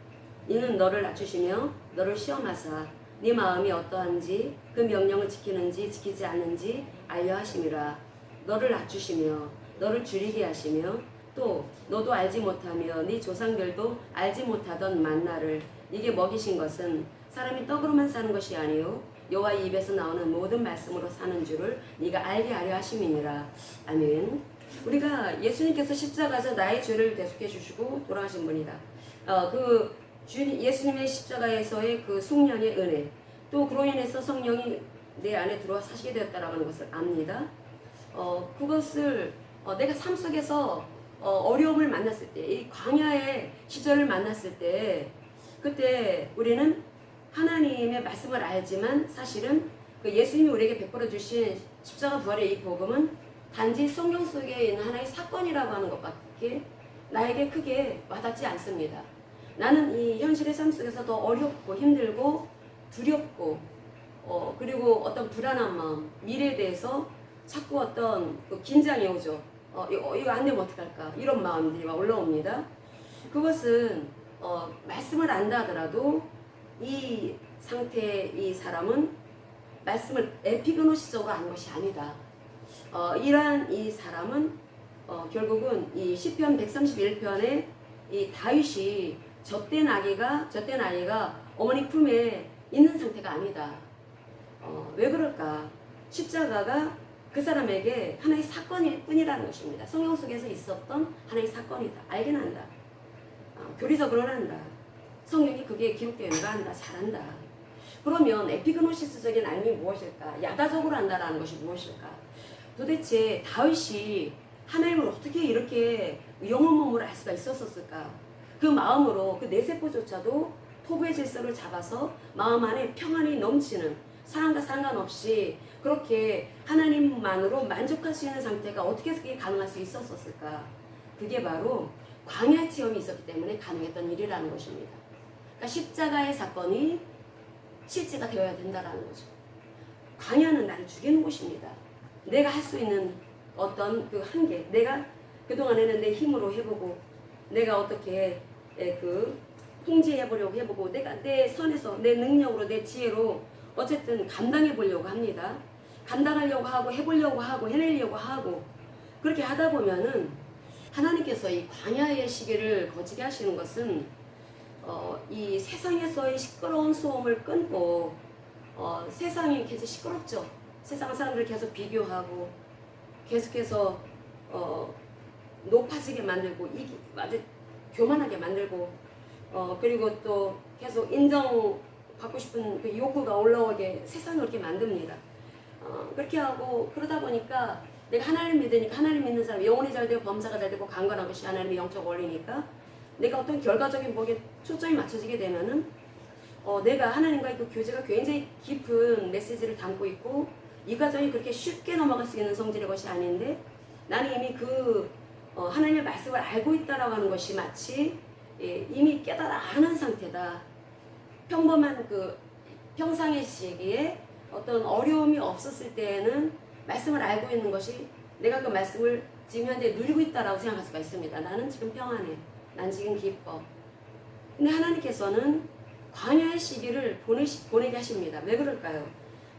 이는 너를 낮추시며 너를 시험하사 네 마음이 어떠한지 그 명령을 지키는지 지키지 않는지 알려 하심이라. 너를 낮추시며 너를 줄이게 하시며 또 너도 알지 못하며 네 조상들도 알지 못하던 만나를 네게 먹이신 것은 사람이 떡으로만 사는 것이 아니요 여호와의 입에서 나오는 모든 말씀으로 사는 줄을 네가 알게 하려 하심이니라. 아멘. 우리가 예수님께서 십자가에서 나의 죄를 대속해 주시고 돌아가신 분이다. 예수님의 십자가에서의 그 숙련의 은혜, 또 그로 인해서 성령이 내 안에 들어와 사시게 되었다라는 것을 압니다. 그것을 내가 삶 속에서 어려움을 만났을 때, 이 광야의 시절을 만났을 때, 그때 우리는 하나님의 말씀을 알지만 사실은 그 예수님이 우리에게 베풀어 주신 십자가 부활의 이 복음은 단지 성경 속에 있는 하나의 사건이라고 하는 것밖에 나에게 크게 와닿지 않습니다. 나는 이 현실의 삶 속에서 더 어렵고 힘들고 두렵고 그리고 어떤 불안한 마음, 미래에 대해서 자꾸 어떤 그 긴장이 오죠. 이거 안 되면 어떡할까 이런 마음들이 막 올라옵니다. 그것은 말씀을 안다 하더라도 이 상태의 이 사람은 말씀을 에피그노시적으로 아는 것이 아니다. 이러한 이 사람은 결국은 이 시편 131편에 이 다윗이 젖된 아기가 어머니 품에 있는 상태가 아니다. 왜 그럴까? 십자가가 그 사람에게 하나의 사건일 뿐이라는 것입니다. 성경 속에서 있었던 하나의 사건이다. 알긴 한다. 교리적으로는 한다. 성경이 그게 기록되어 있는 거 한다. 잘한다. 그러면 에피그노시스적인 알미 무엇일까? 야다적으로 한다라는 것이 무엇일까? 도대체 다윗이 하나님을 어떻게 이렇게 영혼 몸으로 알 수가 있었을까? 그 마음으로 그 내세포조차도 토부의 질서를 잡아서 마음 안에 평안이 넘치는 사람과 상관없이 그렇게 하나님만으로 만족할 수 있는 상태가 어떻게 그게 가능할 수 있었을까? 그게 바로 광야 체험이 있었기 때문에 가능했던 일이라는 것입니다. 그러니까 십자가의 사건이 실제가 되어야 된다는 거죠. 광야는 나를 죽이는 곳입니다. 내가 할 수 있는 어떤 그 한계, 내가 그동안에는 내 힘으로 해보고 내가 어떻게 통제해보려고 해보고 내가 내 선에서 내 능력으로 내 지혜로 어쨌든 감당해 보려고 합니다. 감당하려고 하고 해보려고 하고 해내려고 하고 그렇게 하다 보면은 하나님께서 이 광야의 시기를 거치게 하시는 것은 이 세상에서의 시끄러운 소음을 끊고 세상이 계속 시끄럽죠. 세상 사람들 계속 비교하고 계속해서 높아지게 만들고 아주 교만하게 만들고 그리고 또 계속 인정받고 싶은 그 욕구가 올라오게 세상을 그렇게 만듭니다. 그렇게 하고 그러다 보니까 내가 하나님 믿으니까 하나님 믿는 사람 영혼이 잘 되고 범사가 잘 되고 강건한 것이 하나님의 영적 원리니까 내가 어떤 결과적인 복에 초점이 맞춰지게 되면은 내가 하나님과의 그 교제가 굉장히 깊은 메시지를 담고 있고 이 과정이 그렇게 쉽게 넘어갈 수 있는 성질의 것이 아닌데 나는 이미 하나님의 말씀을 알고 있다라고 하는 것이 마치 이미 깨달아 아는 상태다. 평범한 평상의 시기에 어떤 어려움이 없었을 때에는 말씀을 알고 있는 것이 내가 그 말씀을 지금 현재 누리고 있다라고 생각할 수가 있습니다. 나는 지금 평안해. 난 지금 기뻐. 근데 하나님께서는 광야의 시기를 보내게 하십니다. 왜 그럴까요?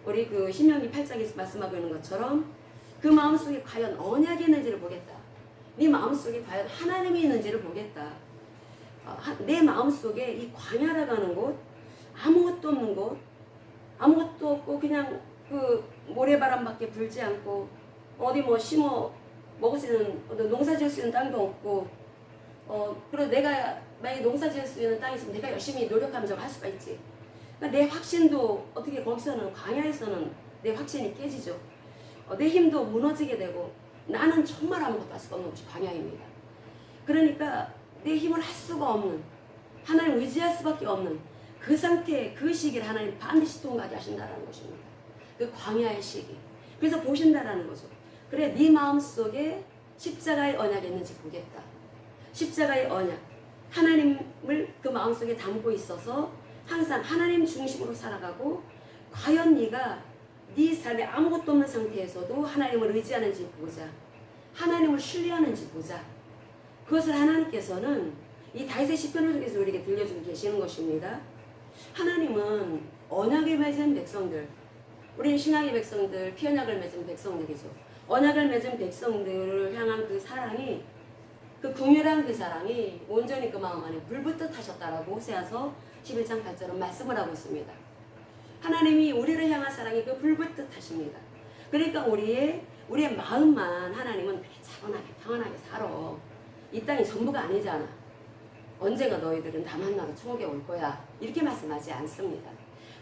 우리 신명기 8장에서 말씀하고 있는 것처럼 그 마음속에 과연 언약이 있는지를 보겠다. 네 마음속에 과연 하나님이 있는지를 보겠다. 내 마음속에 이 광야라고 하는 곳, 아무것도 없는 곳, 아무것도 없고 그냥 모래바람밖에 불지 않고 어디 심어 먹을 수 있는 농사 지을 수 있는 땅도 없고 그리고 내가 만약에 농사 지을 수 있는 땅이 있으면 내가 열심히 노력하면 좀 할 수가 있지. 그러니까 내 확신도 어떻게 거기서는 광야에서는 내 확신이 깨지죠. 내 힘도 무너지게 되고 나는 정말 아무것도 할 수가 없는 것이 광야입니다. 그러니까 내 힘을 할 수가 없는 하나님 의지할 수밖에 없는 그 상태, 그 시기를 하나님 반드시 통과하게 하신다는 것입니다. 그 광야의 시기. 그래서 보신다라는 거죠. 그래 네 마음속에 십자가의 언약이 있는지 보겠다. 십자가의 언약, 하나님을 그 마음속에 담고 있어서 항상 하나님 중심으로 살아가고, 과연 네가 네 삶에 아무것도 없는 상태에서도 하나님을 의지하는지 보자. 하나님을 신뢰하는지 보자. 그것을 하나님께서는 이 다윗의 시편을 통해서 우리에게 들려주고 계시는 것입니다. 하나님은 언약을 맺은 백성들, 우리는 신약의 백성들, 피언약을 맺은 백성들이죠. 언약을 맺은 백성들을 향한 그 사랑이, 그 긍휼한 그 사랑이 온전히 그 마음 안에 불붙듯 하셨다라고 호세아서 11장 8절은 말씀을 하고 있습니다. 하나님이 우리를 향한 사랑이 그 불붙듯 하십니다. 그러니까 우리의 마음만 하나님은 그렇게 차분하게 평안하게 살아. 이 땅이 전부가 아니잖아. 언젠가 너희들은 나 만나러 천국에 올 거야. 이렇게 말씀하지 않습니다.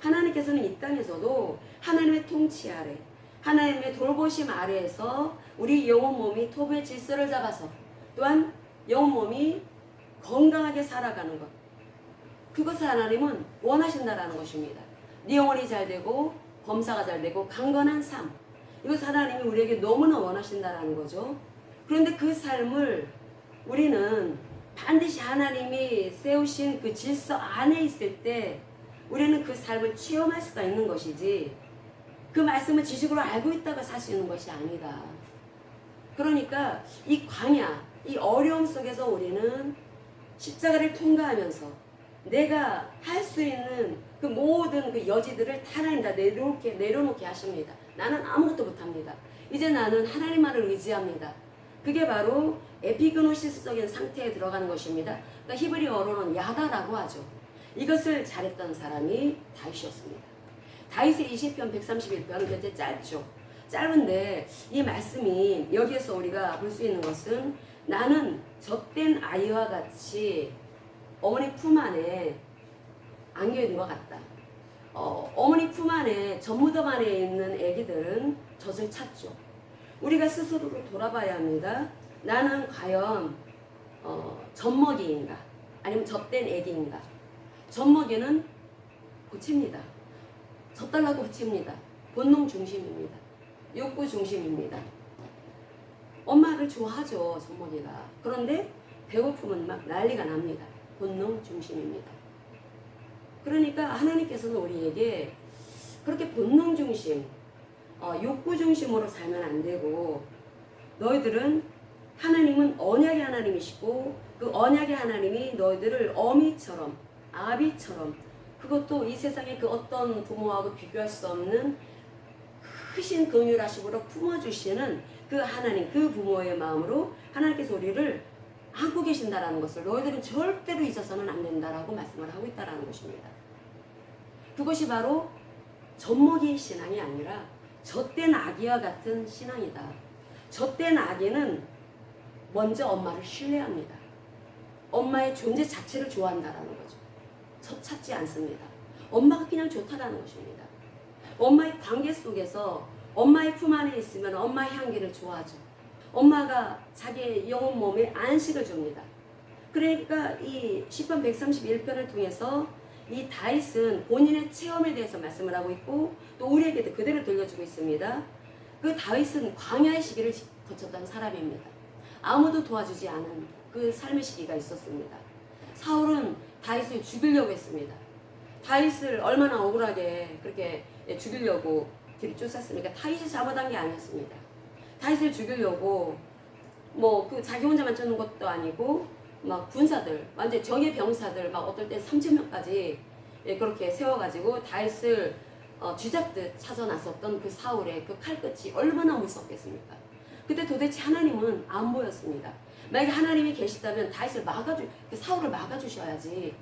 하나님께서는 이 땅에서도 하나님의 통치 아래, 하나님의 돌보심 아래에서 우리 영혼 몸이 토부의 질서를 잡아서, 또한 영혼 몸이 건강하게 살아가는 것, 그것을 하나님은 원하신다라는 것입니다. 네 영혼이 잘 되고 범사가 잘 되고 강건한 삶, 이것을 하나님이 우리에게 너무나 원하신다라는 거죠. 그런데 그 삶을 우리는 반드시 하나님이 세우신 그 질서 안에 있을 때 우리는 그 삶을 체험할 수가 있는 것이지, 그 말씀을 지식으로 알고 있다가 살 수 있는 것이 아니다. 그러니까 이 광야, 이 어려움 속에서 우리는 십자가를 통과하면서 내가 할 수 있는 그 모든 그 여지들을 다 하나님 다 내려놓게 하십니다. 나는 아무것도 못합니다. 이제 나는 하나님만을 의지합니다. 그게 바로 에피그노시스적인 상태에 들어가는 것입니다. 그러니까 히브리어로는 야다라고 하죠. 이것을 잘했던 사람이 다윗이었습니다. 다윗의 20편 131편은 굉장히 짧죠. 짧은데 이 말씀이 여기에서 우리가 볼 수 있는 것은, 나는 젖된 아이와 같이 어머니 품 안에 안겨 있는 것 같다. 어머니 품 안에, 젖무덤 안에 있는 아기들은 젖을 찾죠. 우리가 스스로를 돌아봐야 합니다. 나는 과연 젖먹이인가? 아니면 젖된 아기인가? 젖먹이는 고칩니다. 젖달라고 고칩니다. 본능 중심입니다. 욕구 중심입니다. 엄마를 좋아하죠, 젖먹이가. 그런데 배고프면 막 난리가 납니다. 본능 중심입니다. 그러니까 하나님께서는 우리에게 그렇게 본능 중심, 욕구 중심으로 살면 안 되고, 너희들은, 하나님은 언약의 하나님이시고 그 언약의 하나님이 너희들을 어미처럼, 아비처럼, 그것도 이 세상의 그 어떤 부모하고 비교할 수 없는 크신 긍휼하심으로 품어주시는 그 하나님, 그 부모의 마음으로 하나님께서 우리를 안고 계신다라는 것을 너희들은 절대로 잊어서는 안 된다라고 말씀을 하고 있다라는 것입니다. 그것이 바로 젖먹이 신앙이 아니라 젖된 아기와 같은 신앙이다. 젖된 아기는 먼저 엄마를 신뢰합니다. 엄마의 존재 자체를 좋아한다라는 거죠. 젖 찾지 않습니다. 엄마가 그냥 좋다라는 것입니다. 엄마의 관계 속에서 엄마의 품 안에 있으면 엄마의 향기를 좋아하죠. 엄마가 자기의 영혼 몸에 안식을 줍니다. 그러니까 이 시편 131편을 통해서 이 다윗은 본인의 체험에 대해서 말씀을 하고 있고, 또 우리에게도 그대로 들려주고 있습니다. 그 다윗은 광야의 시기를 거쳤던 사람입니다. 아무도 도와주지 않은 그 삶의 시기가 있었습니다. 사울은 다윗을 죽이려고 했습니다. 다윗을 얼마나 억울하게 그렇게 죽이려고 들이쫓았습니까? 다윗이 잘못한 게 아니었습니다. 다윗을 죽이려고 뭐 그 자기 혼자만 쫓는 것도 아니고 막 군사들, 완전 적의 병사들 막 어떨 때 3,000명까지 그렇게 세워가지고 다윗을 쥐잡듯 차서 나섰던 그 사울의 그 칼끝이 얼마나 무섭겠습니까? 그때 도대체 하나님은 안 보였습니다. 만약에 하나님이 계시다면 다윗을 그 사울을 막아주셔야지,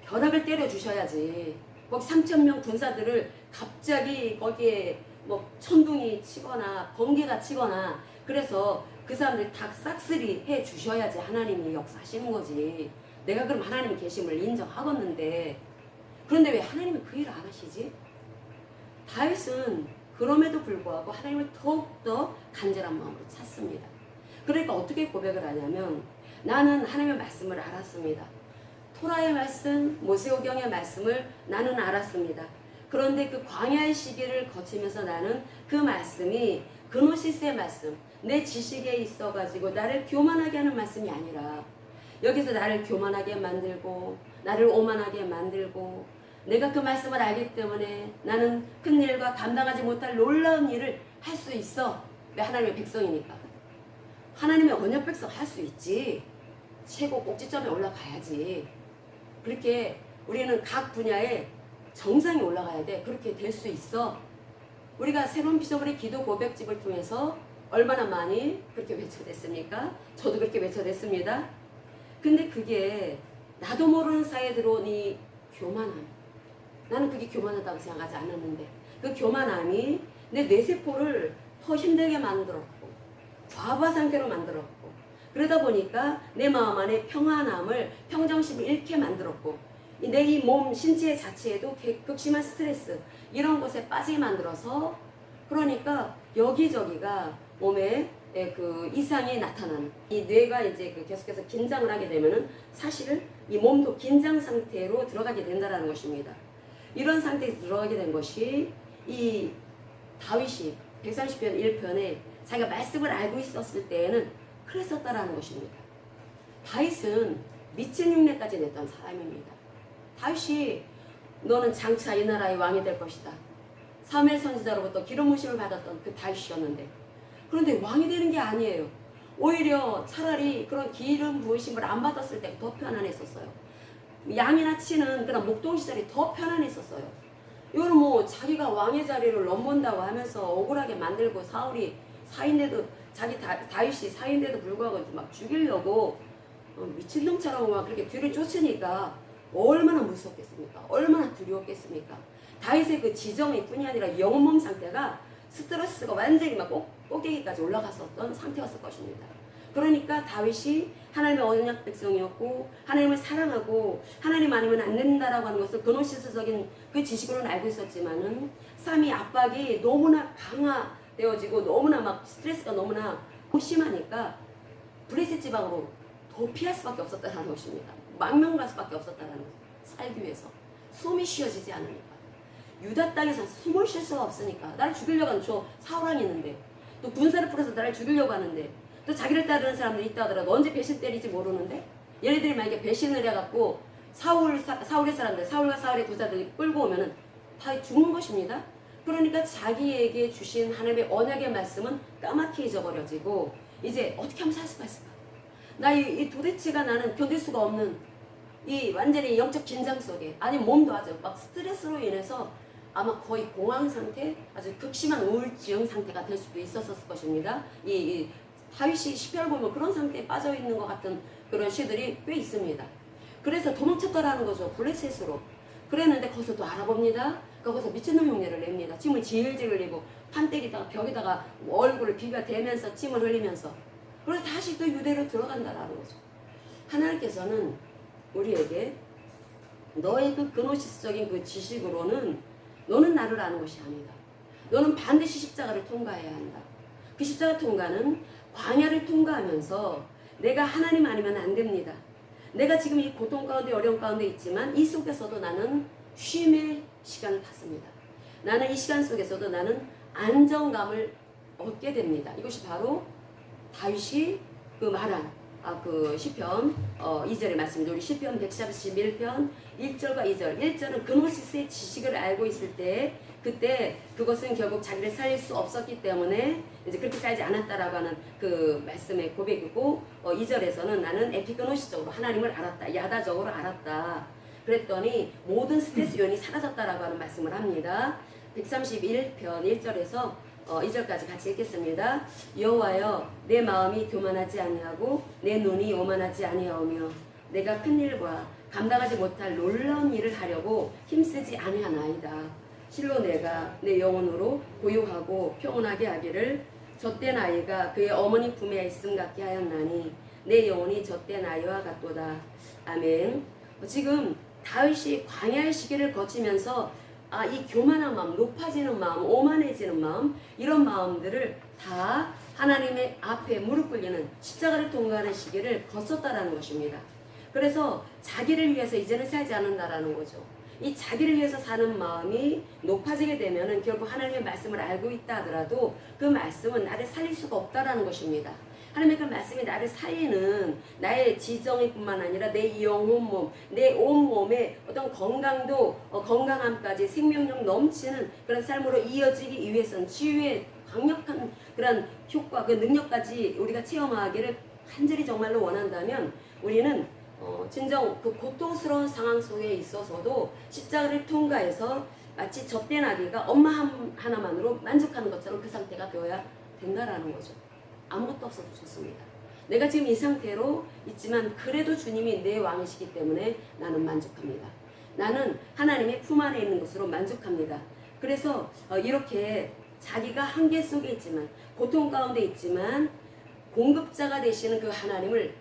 벼락을 때려주셔야지, 거기 3,000명 군사들을 갑자기 거기에 뭐 천둥이 치거나 번개가 치거나, 그래서 그 사람들 다 싹쓸이 해 주셔야지 하나님이 역사하시는 거지. 내가 그럼 하나님이 계심을 인정하겠는데, 그런데 왜 하나님은 그 일을 안 하시지? 다윗은 그럼에도 불구하고 하나님을 더욱더 간절한 마음으로 찾습니다. 그러니까 어떻게 고백을 하냐면, 나는 하나님의 말씀을 알았습니다. 토라의 말씀, 모세오경의 말씀을 나는 알았습니다. 그런데 그 광야의 시기를 거치면서 나는 그 말씀이 그노시스의 말씀, 내 지식에 있어가지고 나를 교만하게 하는 말씀이 아니라 여기서 나를 교만하게 만들고 나를 오만하게 만들고 내가 그 말씀을 알기 때문에 나는 큰 일과 감당하지 못할 놀라운 일을 할 수 있어. 왜? 하나님의 백성이니까. 하나님의 언약 백성 할 수 있지. 최고 꼭지점에 올라가야지. 그렇게 우리는 각 분야에 정상에 올라가야 돼. 그렇게 될 수 있어. 우리가 새로운 피조물의 기도 고백집을 통해서 얼마나 많이 그렇게 외쳐댔습니까? 저도 그렇게 외쳐댔습니다. 근데 그게 나도 모르는 사이에 들어온 이 교만함. 나는 그게 교만하다고 생각하지 않았는데 그 교만함이 내 뇌세포를 더 힘들게 만들었고 과부하 상태로 만들었고 그러다 보니까 내 마음 안에 평안함을 평정심을 잃게 만들었고 내 이 몸 신체 자체에도 극심한 스트레스 이런 것에 빠지게 만들어서 그러니까 여기저기가 몸에 그 이상이 나타나는 이 뇌가 이제 그 계속해서 긴장을 하게 되면은 사실은 이 몸도 긴장 상태로 들어가게 된다라는 것입니다. 이런 상태에서 들어가게 된 것이 이 다윗이 130편 1편에 자기가 말씀을 알고 있었을 때에는 그랬었다라는 것입니다. 다윗은 미친 흉내까지 냈던 사람입니다. 다윗이 너는 장차 이 나라의 왕이 될 것이다. 사무엘 선지자로부터 기름 부으심을 받았던 그 다윗이었는데 그런데 왕이 되는 게 아니에요. 오히려 차라리 그런 기름 부으심을 안 받았을 때 더 편안했었어요. 양이나 치는 그런 목동 시절이 더 편안했었어요. 이거는 뭐 자기가 왕의 자리를 넘본다고 하면서 억울하게 만들고 사울이 사인데도 자기 다윗이 사인데도 불구하고 막 죽이려고 미친놈처럼 막 그렇게 뒤를 쫓으니까 얼마나 무섭겠습니까? 얼마나 두려웠겠습니까? 다윗의 그 지정이 뿐이 아니라 영혼 몸 상태가 스트레스가 완전히 막 꼭대기까지 올라갔었던 상태였을 것입니다. 그러니까 다윗이 하나님의 언약 백성이었고 하나님을 사랑하고 하나님 아니면 안 된다라고 하는 것을 그노시스적인 그 지식으로는 알고 있었지만은 삶의 압박이 너무나 강화되어지고 너무나 막 스트레스가 너무나 심하니까 블레셋 지방으로 더 피할 수밖에 없었다는 것입니다. 망명 갈 수밖에 없었다는 거죠. 살기 위해서 숨이 쉬어지지 않으니까 유다 땅에서 숨을 쉴 수가 없으니까 나를 죽이려고 하는 저 사울왕이 있는데 또 군사를 풀어서 나를 죽이려고 하는데 또 자기를 따르는 사람들이 있다 하더라도 언제 배신 때릴지 모르는데 얘네들이 만약에 배신을 해갖고 사울의 사람들 사울과 사울의 군사들이 끌고 오면은 다 죽는 것입니다. 그러니까 자기에게 주신 하나님의 언약의 말씀은 까맣게 잊어버려지고 이제 어떻게 하면 살 수가 있을까? 나 이 도대체가 나는 견딜 수가 없는 이 완전히 영적 긴장 속에 아니 몸도 아주 막 스트레스로 인해서 아마 거의 공황 상태 아주 극심한 우울증 상태가 될 수도 있었을 것입니다. 이 다윗이 시편을 보면 그런 상태에 빠져 있는 것 같은 그런 시들이 꽤 있습니다. 그래서 도망쳤다라는 거죠. 블레셋으로. 그랬는데 거기서 또 알아봅니다. 거기서 미친놈 흉내를 냅니다. 침을 질질 흘리고 판 때리다가 벽에다가 얼굴을 비벼 대면서 침을 흘리면서 그래서 다시 또 유대로 들어간다라는 거죠. 하나님께서는 우리에게 너의 그 그노시스적인 그 지식으로는 너는 나를 아는 것이 아니다. 너는 반드시 십자가를 통과해야 한다. 그 십자가 통과는 광야를 통과하면서 내가 하나님 아니면 안 됩니다. 내가 지금 이 고통 가운데 어려움 가운데 있지만 이 속에서도 나는 쉼의 시간을 갖습니다. 나는 이 시간 속에서도 나는 안정감을 얻게 됩니다. 이것이 바로 다윗이 그 말한 그 시편 2절의 말씀입니다. 우리 시편 131편 1절과 2절 1절은 그노시스의 지식을 알고 있을 때 그때 그것은 결국 자기를 살릴 수 없었기 때문에 이제 그렇게 살지 않았다라고 하는 그 말씀의 고백이고 2절에서는 나는 에피그노시적으로 하나님을 알았다. 야다적으로 알았다. 그랬더니 모든 스트레스 요인이 사라졌다라고 하는 말씀을 합니다. 131편 1절에서 2절까지 같이 읽겠습니다. 여호와여 내 마음이 교만하지 아니하고 내 눈이 오만하지 아니하오며 내가 큰 일과 감당하지 못할 놀라운 일을 하려고 힘쓰지 아니하나이다. 실로 내가 내 영혼으로 고요하고 평온하게 하기를 젖된 아이가 그의 어머니 품에 있음 같게 하였나니 내 영혼이 젖된 아이와 같도다. 아멘. 지금 다윗이 광야의 시기를 거치면서 이 교만한 마음, 높아지는 마음, 오만해지는 마음 이런 마음들을 다 하나님의 앞에 무릎 꿇리는 십자가를 통과하는 시기를 거쳤다라는 것입니다. 그래서 자기를 위해서 이제는 살지 않는다라는 거죠. 이 자기를 위해서 사는 마음이 높아지게 되면은 결국 하나님의 말씀을 알고 있다 하더라도 그 말씀은 나를 살릴 수가 없다라는 것입니다. 하나님의 그 말씀이 나를 살리는 나의 지정뿐만 아니라 내 영혼 몸, 내 온 몸의 어떤 건강도 건강함까지 생명력 넘치는 그런 삶으로 이어지기 위해서는 치유의 강력한 그런 효과, 그 능력까지 우리가 체험하기를 간절히 정말로 원한다면 우리는 진정 그 고통스러운 상황 속에 있어서도 십자가를 통과해서 마치 젖된 아기가 엄마 하나만으로 만족하는 것처럼 그 상태가 되어야 된다라는 거죠. 아무것도 없어도 좋습니다. 내가 지금 이 상태로 있지만 그래도 주님이 내 왕이시기 때문에 나는 만족합니다. 나는 하나님의 품 안에 있는 것으로 만족합니다. 그래서 이렇게 자기가 한계 속에 있지만 고통 가운데 있지만 공급자가 되시는 그 하나님을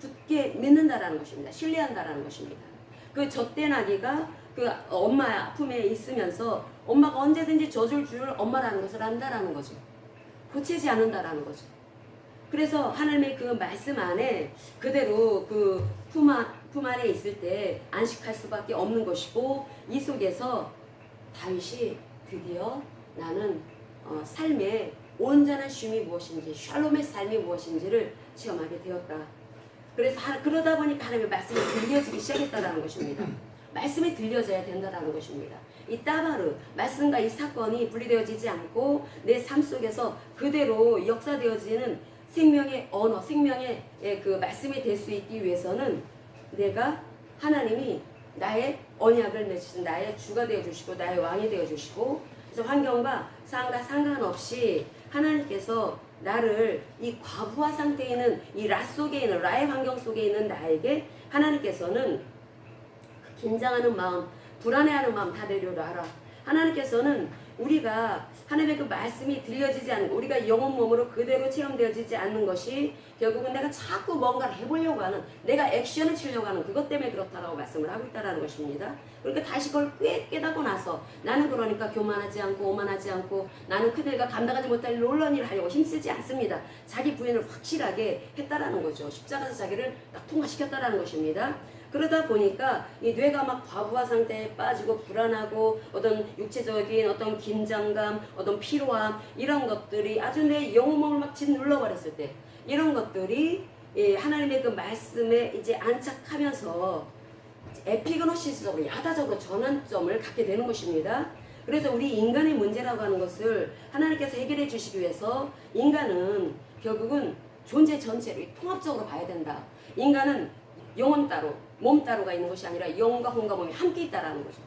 굳게 믿는다라는 것입니다. 신뢰한다라는 것입니다. 그 젖된 아기가 그 엄마 품에 있으면서 엄마가 언제든지 젖을 줄 엄마라는 것을 안다라는 거죠. 고치지 않는다라는 거죠. 그래서 하나님의 그 말씀 안에 그대로 그 품 안에 있을 때 안식할 수밖에 없는 것이고, 이 속에서 다윗이 드디어 나는 삶의 온전한 쉼이 무엇인지, 샬롬의 삶이 무엇인지를 체험하게 되었다. 그래서 그러다 보니까 하나님의 말씀이 들려지기 시작했다는 것입니다. 말씀이 들려져야 된다는 것입니다. 이 따바르 말씀과 이 사건이 분리되어지지 않고 내 삶 속에서 그대로 역사되어지는 생명의 언어, 생명의 그 말씀이 될 수 있기 위해서는 내가 하나님이 나의 언약을 맺으신 나의 주가 되어주시고 나의 왕이 되어주시고, 그래서 환경과 상황과 상관없이 하나님께서 나를 이 과부하 상태에 있는 이 라 속에 있는 라의 환경 속에 있는 나에게 하나님께서는 긴장하는 마음, 불안해하는 마음 다 내려놔라. 하나님께서는 우리가 하나님의 그 말씀이 들려지지 않고 우리가 영혼 몸으로 그대로 체험되어지지 않는 것이 결국은 내가 자꾸 뭔가를 해보려고 하는, 내가 액션을 치려고 하는 그것 때문에 그렇다라고 말씀을 하고 있다는 것입니다. 그러니까 다시 그걸 깨닫고 나서 나는 그러니까 교만하지 않고 오만하지 않고 나는 그들과 감당하지 못할 놀라운 일을 하려고 힘쓰지 않습니다. 자기 부인을 확실하게 했다라는 거죠. 십자가에서 자기를 딱 통과시켰다라는 것입니다. 그러다 보니까 이 뇌가 막 과부하 상태에 빠지고 불안하고 어떤 육체적인 어떤 긴장감, 어떤 피로함, 이런 것들이 아주 내 영혼을 막 짓눌러 버렸을 때, 이런 것들이 하나님의 그 말씀에 이제 안착하면서 에피그노시스적으로 야다적으로 전환점을 갖게 되는 것입니다. 그래서 우리 인간의 문제라고 하는 것을 하나님께서 해결해 주시기 위해서 인간은 결국은 존재 전체를 통합적으로 봐야 된다. 인간은 영혼 따로, 몸 따로가 있는 것이 아니라 영혼과 혼과 몸이 함께 있다라는 거죠.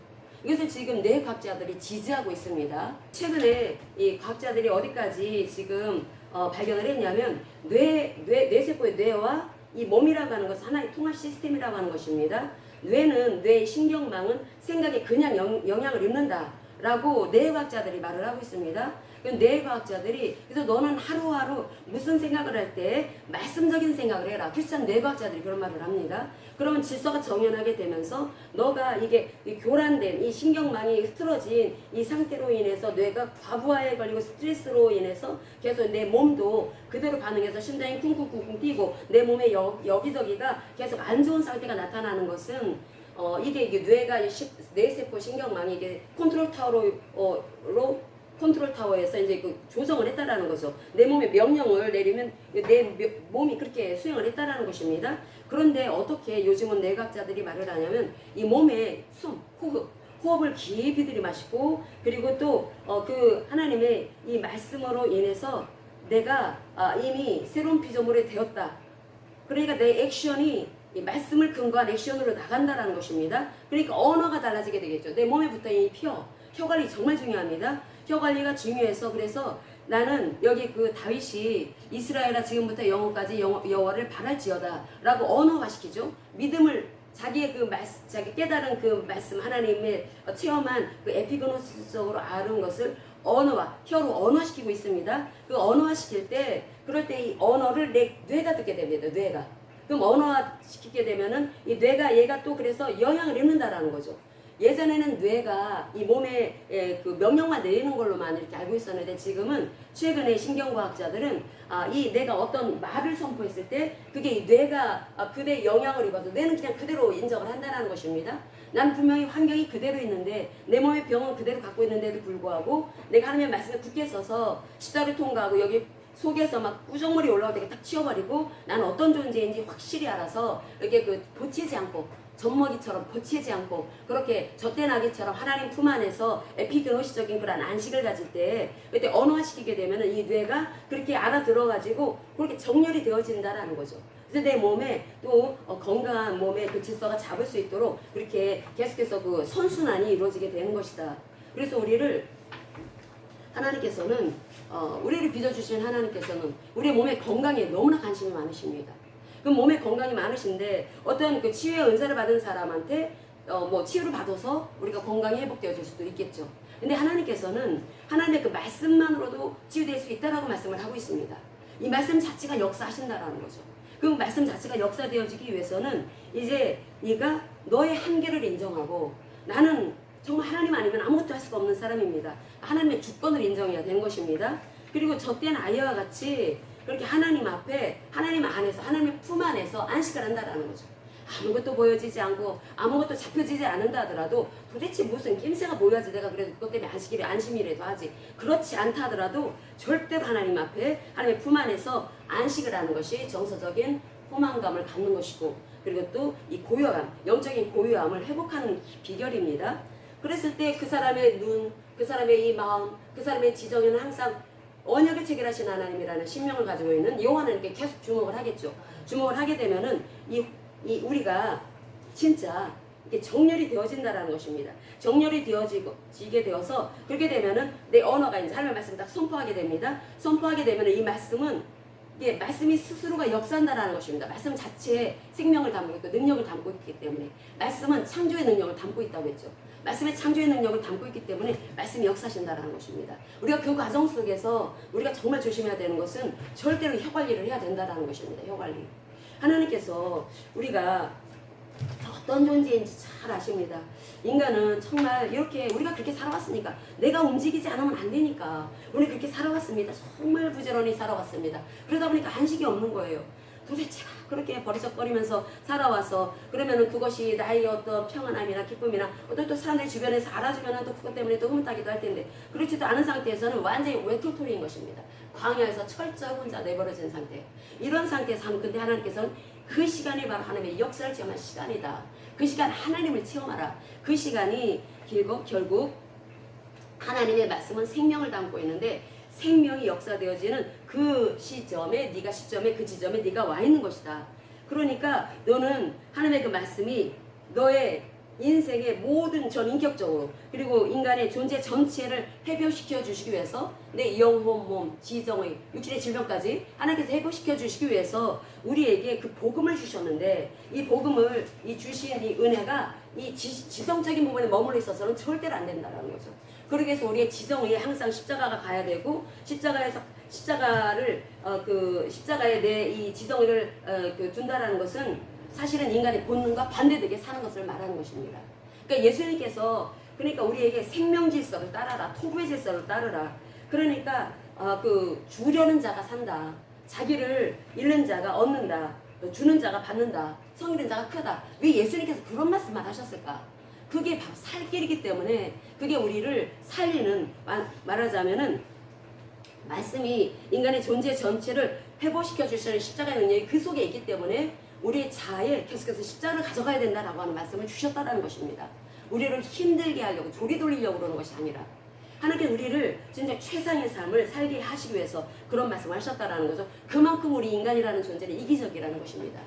이것을 지금 뇌과학자들이 지지하고 있습니다. 최근에 이 과학자들이 어디까지 지금 발견을 했냐면 뇌세포의 뇌와 이 몸이라고 하는 것은 하나의 통합 시스템이라고 하는 것입니다. 뇌의 신경망은 생각에 그냥 영향을 입는다라고 뇌과학자들이 말을 하고 있습니다. 뇌과학자들이 그래서 너는 하루하루 무슨 생각을 할 때 말씀적인 생각을 해라. 크리스찬 뇌과학자들이 그런 말을 합니다. 그러면 질서가 정연하게 되면서 너가 이게 교란된 이 신경망이 흐트러진 이 상태로 인해서 뇌가 과부하에 걸리고 스트레스로 인해서 계속 내 몸도 그대로 반응해서 심장이 쿵쿵쿵쿵 뛰고 내 몸의 여기저기가 계속 안 좋은 상태가 나타나는 것은 이게 뇌가 뇌세포 신경망이 이게 컨트롤 타워에서 이제 그 조정을 했다라는 거죠. 내 몸에 명령을 내리면 내 몸이 그렇게 수행을 했다라는 것입니다. 그런데 어떻게 요즘은 뇌과학자들이 말을 하냐면 이 몸에 호흡을 깊이 들이마시고, 그리고 또 그 하나님의 이 말씀으로 인해서 내가 이미 새로운 피조물이 되었다. 그러니까 내 액션이 이 말씀을 근거한 액션으로 나간다라는 것입니다. 그러니까 언어가 달라지게 되겠죠. 내 몸에 붙어있는 혀 관리 정말 중요합니다. 혀 관리가 중요해서, 그래서 나는 여기 그 다윗이 이스라엘아 지금부터 영원까지 여호와를 바랄지어다 라고 언어화시키죠. 믿음을 자기의 그 말씀, 자기 깨달은 그 말씀, 하나님의 체험한 그 에피그노스적으로 아는 것을 혀로 언어화시키고 있습니다. 그 언어화시킬 때, 그럴 때 이 언어를 내 뇌가 듣게 됩니다. 뇌가. 그럼 언어화시키게 되면은 이 뇌가 얘가 또 그래서 영향을 입는다라는 거죠. 예전에는 뇌가 이 몸에 그 명령만 내리는 걸로만 이렇게 알고 있었는데, 지금은 최근에 신경과학자들은 이 뇌가 어떤 말을 선포했을 때 그게 이 뇌가 그대의 영향을 입어서 뇌는 그냥 그대로 인정을 한다는 것입니다. 난 분명히 환경이 그대로 있는데 내 몸의 병은 그대로 갖고 있는데도 불구하고 내가 하나님의 말씀에 굳게 서서 십자가를 통과하고 여기 속에서 막 꾸정물이 올라올 때 딱 치워버리고 나는 어떤 존재인지 확실히 알아서 이렇게 그 보채지 않고 젖먹이처럼 보채지 않고 그렇게 젖된 아기처럼 하나님 품 안에서 에피그노시적인 그런 안식을 가질 때 그때 언어화시키게 되면은 이 뇌가 그렇게 알아들어가지고 그렇게 정렬이 되어진다라는 거죠. 그래서 내 몸에 또 건강한 몸의 그 질서가 잡을 수 있도록 그렇게 계속해서 그 선순환이 이루어지게 되는 것이다. 그래서 우리를 하나님께서는 우리를 빚어주신 하나님께서는 우리 몸의 건강에 너무나 관심이 많으십니다. 그 몸의 건강이 많으신데 어떤 그 치유의 은사를 받은 사람한테 뭐 치유를 받아서 우리가 건강이 회복되어질 수도 있겠죠. 근데 하나님께서는 하나님의 그 말씀만으로도 치유될 수 있다라고 말씀을 하고 있습니다. 이 말씀 자체가 역사하신다라는 거죠. 그 말씀 자체가 역사되어지기 위해서는 이제 네가 너의 한계를 인정하고 나는 정말 하나님 아니면 아무것도 할 수가 없는 사람입니다. 하나님의 주권을 인정해야 되는 것입니다. 그리고 젖된 아이와 같이 그렇게 하나님 앞에 하나님 안에서 하나님의 품 안에서 안식을 한다라는 거죠. 아무것도 보여지지 않고 아무것도 잡혀지지 않는다 하더라도 도대체 무슨 낌새가 보여야지 내가 그래도 그것 때문에 안심이라도 하지. 그렇지 않다 하더라도 절대로 하나님 앞에 하나님의 품 안에서 안식을 하는 것이 정서적인 포만감을 갖는 것이고 그리고 또 이 고요함, 영적인 고요함을 회복하는 비결입니다. 그랬을 때 그 사람의 눈, 그 사람의 이 마음, 그 사람의 지정에는 항상 언약을 체결하신 하나님이라는 신명을 가지고 있는 여호와는 이렇게 계속 주목을 하겠죠. 주목을 하게 되면은 우리가 진짜 이게 정렬이 되어진다라는 것입니다. 정렬이 되어지게 되어서 그렇게 되면은 내 언어가 이제 하나님의 말씀을 딱 선포하게 됩니다. 선포하게 되면은 이 말씀은 이게 말씀이 스스로가 역사한다라는 것입니다. 말씀 자체에 생명을 담고 있고 능력을 담고 있기 때문에 말씀은 창조의 능력을 담고 있다고 했죠. 말씀의 창조의 능력을 담고 있기 때문에 말씀이 역사하신다라는 것입니다. 우리가 그 과정 속에서 우리가 정말 조심해야 되는 것은 절대로 혀 관리를 해야 된다라는 것입니다. 혀 관리. 하나님께서 우리가 어떤 존재인지 잘 아십니다. 인간은 정말 이렇게 우리가 그렇게 살아왔으니까 내가 움직이지 않으면 안 되니까 우리 그렇게 살아왔습니다. 정말 부지런히 살아왔습니다. 그러다 보니까 안식이 없는 거예요. 도대체 그렇게 버리적거리면서 살아와서 그러면은 그것이 나의 어떤 평안함이나 기쁨이나 어떤 또 사람들 주변에서 알아주면은 또 그것 때문에 또 흐뭇하기도 할 텐데 그렇지도 않은 상태에서는 완전히 외톨토리인 것입니다. 광야에서 철저히 혼자 내버려진 상태. 이런 상태에서 근데 하나님께서는 그 시간이 바로 하나님의 역사를 체험한 시간이다. 그 시간 하나님을 체험하라. 그 시간이 결국 하나님의 말씀은 생명을 담고 있는데 생명이 역사되어지는 그 시점에 그 지점에 네가 와 있는 것이다. 그러니까 너는 하나님의 그 말씀이 너의 인생의 모든 전인격적으로 그리고 인간의 존재 전체를 회복시켜 주시기 위해서 내 영혼, 몸, 지정의 육신의 질병까지 하나님께서 회복시켜 주시기 위해서 우리에게 그 복음을 주셨는데 이 복음을 주신 이 은혜가 이 지성적인 부분에 머물러 있어서는 절대로 안 된다는 거죠. 그러기 위해서 우리의 지정에 항상 십자가가 가야 되고 십자가를 십자가에 내 이 지정을 둔다라는 것은 사실은 인간의 본능과 반대되게 사는 것을 말하는 것입니다. 그러니까 예수님께서 우리에게 생명 질서를 따라라, 토부의 질서를 따르라. 그러니까 주려는 자가 산다. 자기를 잃는 자가 얻는다. 주는 자가 받는다. 성이 잃은 자가 크다. 왜 예수님께서 그런 말씀만 하셨을까? 그게 바로 살 길이기 때문에 그게 우리를 살리는 말하자면은 말씀이 인간의 존재 전체를 회복시켜 주시는 십자가의 능력이 그 속에 있기 때문에 우리의 자아에 계속해서 십자가를 가져가야 된다라고 하는 말씀을 주셨다라는 것입니다. 우리를 힘들게 하려고 조리 돌리려고 그러는 것이 아니라 하나님께 우리를 진짜 최상의 삶을 살게 하시기 위해서 그런 말씀을 하셨다라는 거죠. 그만큼 우리 인간이라는 존재는 이기적이라는 것입니다.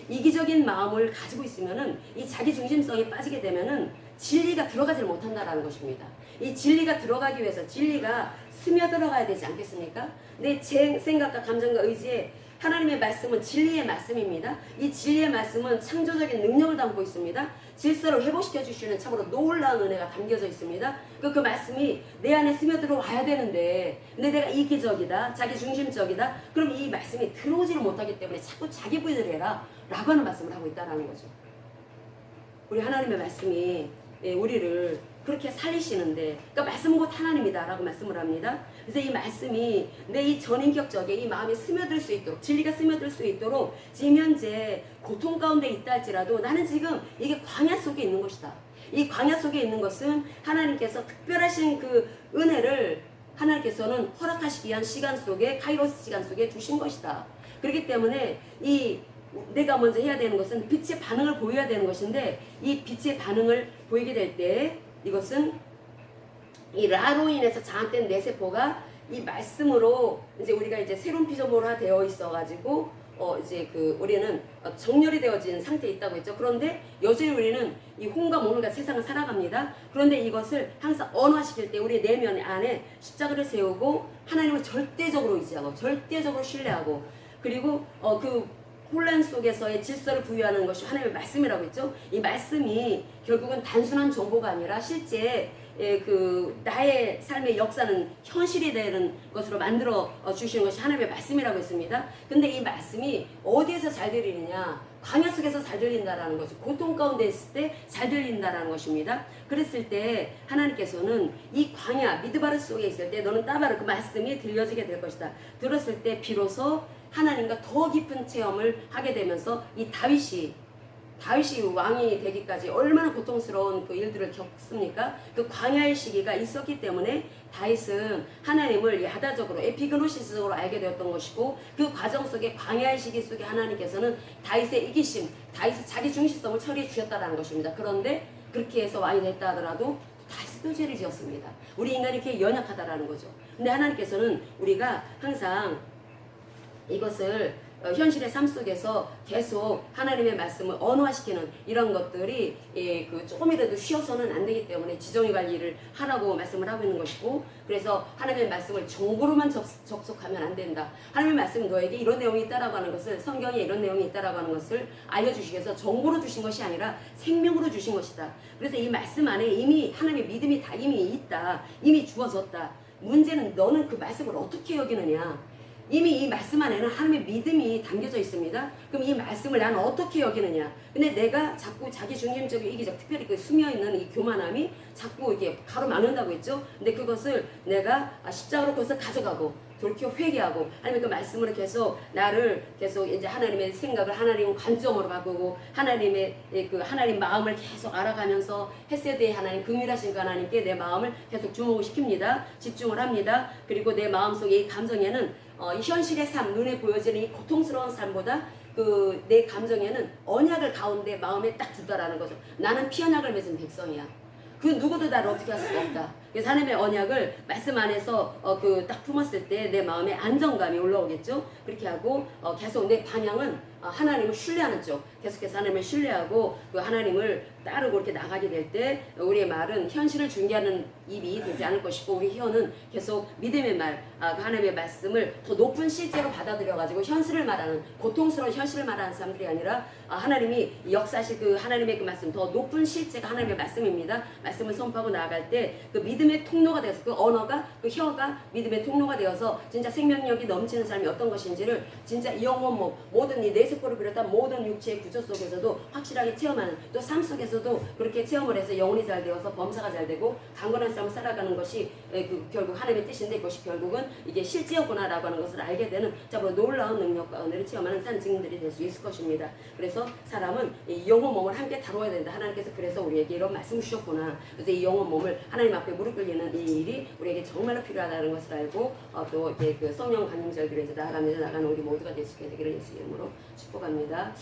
이기적인 마음을 가지고 있으면은 이 자기 중심성에 빠지게 되면은 진리가 들어가질 못한다라는 것입니다. 이 진리가 들어가기 위해서 진리가 스며들어가야 되지 않겠습니까? 내 생각과 감정과 의지에 하나님의 말씀은 진리의 말씀입니다. 이 진리의 말씀은 창조적인 능력을 담고 있습니다. 질서를 회복시켜 주시는 참으로 놀라운 은혜가 담겨져 있습니다. 그 말씀이 내 안에 스며들어 와야 되는데 근데 내가 이기적이다, 자기 중심적이다. 그럼 이 말씀이 들어오지를 못하기 때문에 자꾸 자기 부인을 해라 라고 하는 말씀을 하고 있다는 거죠. 우리 하나님의 말씀이 우리를 그렇게 살리시는데 그러니까 말씀은 곧 하나님이다 라고 말씀을 합니다. 그래서 이 말씀이 내 이 전인격적에 이 마음에 스며들 수 있도록 진리가 스며들 수 있도록 지금 현재 고통 가운데 있다 할지라도 나는 지금 이게 광야 속에 있는 것이다. 이 광야 속에 있는 것은 하나님께서 특별하신 그 은혜를 하나님께서는 허락하시기 위한 시간 속에 카이로스 시간 속에 주신 것이다. 그렇기 때문에 이 내가 먼저 해야 되는 것은 빛의 반응을 보여야 되는 것인데 이 빛의 반응을 보이게 될 때 이것은 이 라로 인해서 장악된 뇌세포가 이 말씀으로 이제 우리가 이제 새로운 피조물화 되어 있어가지고 이제 그 우리는 정렬이 되어진 상태에 있다고 했죠. 그런데 여전히 우리는 이 혼과 몸과 세상을 살아갑니다. 그런데 이것을 항상 언어화시킬 때 우리 내면 안에 십자가를 세우고 하나님을 절대적으로 의지하고 절대적으로 신뢰하고 그리고 그 혼란 속에서의 질서를 부여하는 것이 하나님의 말씀이라고 했죠. 이 말씀이 결국은 단순한 정보가 아니라 실제 그 나의 삶의 역사는 현실이 되는 것으로 만들어 주시는 것이 하나님의 말씀이라고 했습니다. 근데 이 말씀이 어디에서 잘 들리느냐? 광야 속에서 잘 들린다라는 거죠. 고통 가운데 있을 때 잘 들린다라는 것입니다. 그랬을 때 하나님께서는 이 광야 미드바르 속에 있을 때 너는 따바르 그 말씀이 들려지게 될 것이다. 들었을 때 비로소 하나님과 더 깊은 체험을 하게 되면서 이 다윗이 왕이 되기까지 얼마나 고통스러운 그 일들을 겪습니까? 그 광야의 시기가 있었기 때문에 다윗은 하나님을 야다적으로 에피그노시스적으로 알게 되었던 것이고 그 과정 속에 광야의 시기 속에 하나님께서는 다윗의 이기심, 다윗의 자기 중심성을 처리해 주셨다는 것입니다. 그런데 그렇게 해서 왕이 됐다 하더라도 다시도 죄를 지었습니다. 우리 인간이 이렇게 연약하다라는 거죠. 근데 하나님께서는 우리가 항상 이것을 현실의 삶 속에서 계속 하나님의 말씀을 언어화시키는 이런 것들이 그 조금이라도 쉬어서는 안 되기 때문에 지정의 관리를 하라고 말씀을 하고 있는 것이고 그래서 하나님의 말씀을 정보로만 접속하면 안 된다. 하나님의 말씀은 너에게 이런 내용이 있다라고 하는 것을 성경에 이런 내용이 있다라고 하는 것을 알려주시기 위해서 정보로 주신 것이 아니라 생명으로 주신 것이다. 그래서 이 말씀 안에 이미 하나님의 믿음이 다 이미 있다. 이미 주어졌다. 문제는 너는 그 말씀을 어떻게 여기느냐. 이미 이 말씀 안에는 하나님의 믿음이 담겨져 있습니다. 그럼 이 말씀을 나는 어떻게 여기느냐. 근데 내가 자꾸 자기 중심적이고 이기적 특별히 그 스며있는 이 교만함이 자꾸 이게 가로막는다고 했죠. 근데 그것을 내가 십자가로 그것을 가져가고 돌이켜 회개하고 하나님 그 말씀으로 계속 나를 계속 이제 하나님의 생각을 하나님 관점으로 바꾸고 하나님의 그 하나님 마음을 계속 알아가면서 헤세드의 하나님 긍휼하신 그 하나님께 내 마음을 계속 주목을 시킵니다. 집중을 합니다. 그리고 내 마음속에 이 감정에는 이 현실의 삶 눈에 보여지는 이 고통스러운 삶보다 그 내 감정에는 언약을 가운데 마음에 딱 두다라는 거죠. 나는 피언약을 맺은 백성이야. 그 누구도 나를 어떻게 할 수가 없다. 그래서 하나님의 언약을 말씀 안에서 그 딱 품었을 때 내 마음에 안정감이 올라오겠죠. 그렇게 하고 계속 내 방향은 하나님을 신뢰하는 쪽, 계속해서 하나님을 신뢰하고 그 하나님을 따르고 이렇게 나가게 될 때 우리의 말은 현실을 중개하는 입이 되지 않을 것이고 우리 혀는 계속 믿음의 말, 그 하나님의 말씀을 더 높은 실제로 받아들여가지고 현실을 말하는 고통스러운 현실을 말하는 사람들이 아니라 하나님이 역사하실 그 하나님의 그 말씀 더 높은 실제가 하나님의 말씀입니다. 말씀을 선포하고 나아갈 때 그 믿음의 통로가 되어서 그 언어가 그 혀가 믿음의 통로가 되어서 진짜 생명력이 넘치는 사람이 어떤 것인지를 진짜 영혼 모든 이 뇌세포를 비롯한 모든 육체의 구조 속에서도 확실하게 체험하는 또 삶 속에서도 그렇게 체험을 해서 영혼이 잘 되어서 범사가 잘 되고 강건한 삶을 살아가는 것이 그 결국 하나님의 뜻인데 그것이 결국은 이게 실제였구나라고 하는 것을 알게 되는 참으로 놀라운 능력과 은혜를 체험하는 산 증인들이 될 수 있을 것입니다. 그래서 사람은 이 영혼 몸을 함께 다뤄야 된다. 하나님께서 그래서 우리에게 이런 말씀을 주셨구나. 그래서 이 영혼 몸을 하나님 앞에 무릎 꿇리는 이 일이 우리에게 정말로 필요하다는 것을 알고 또 이렇게 그 성령 강림절기로 이제 나아가는 우리 모두가 될 수 있게 되기를 예수 이름으로 축복합니다.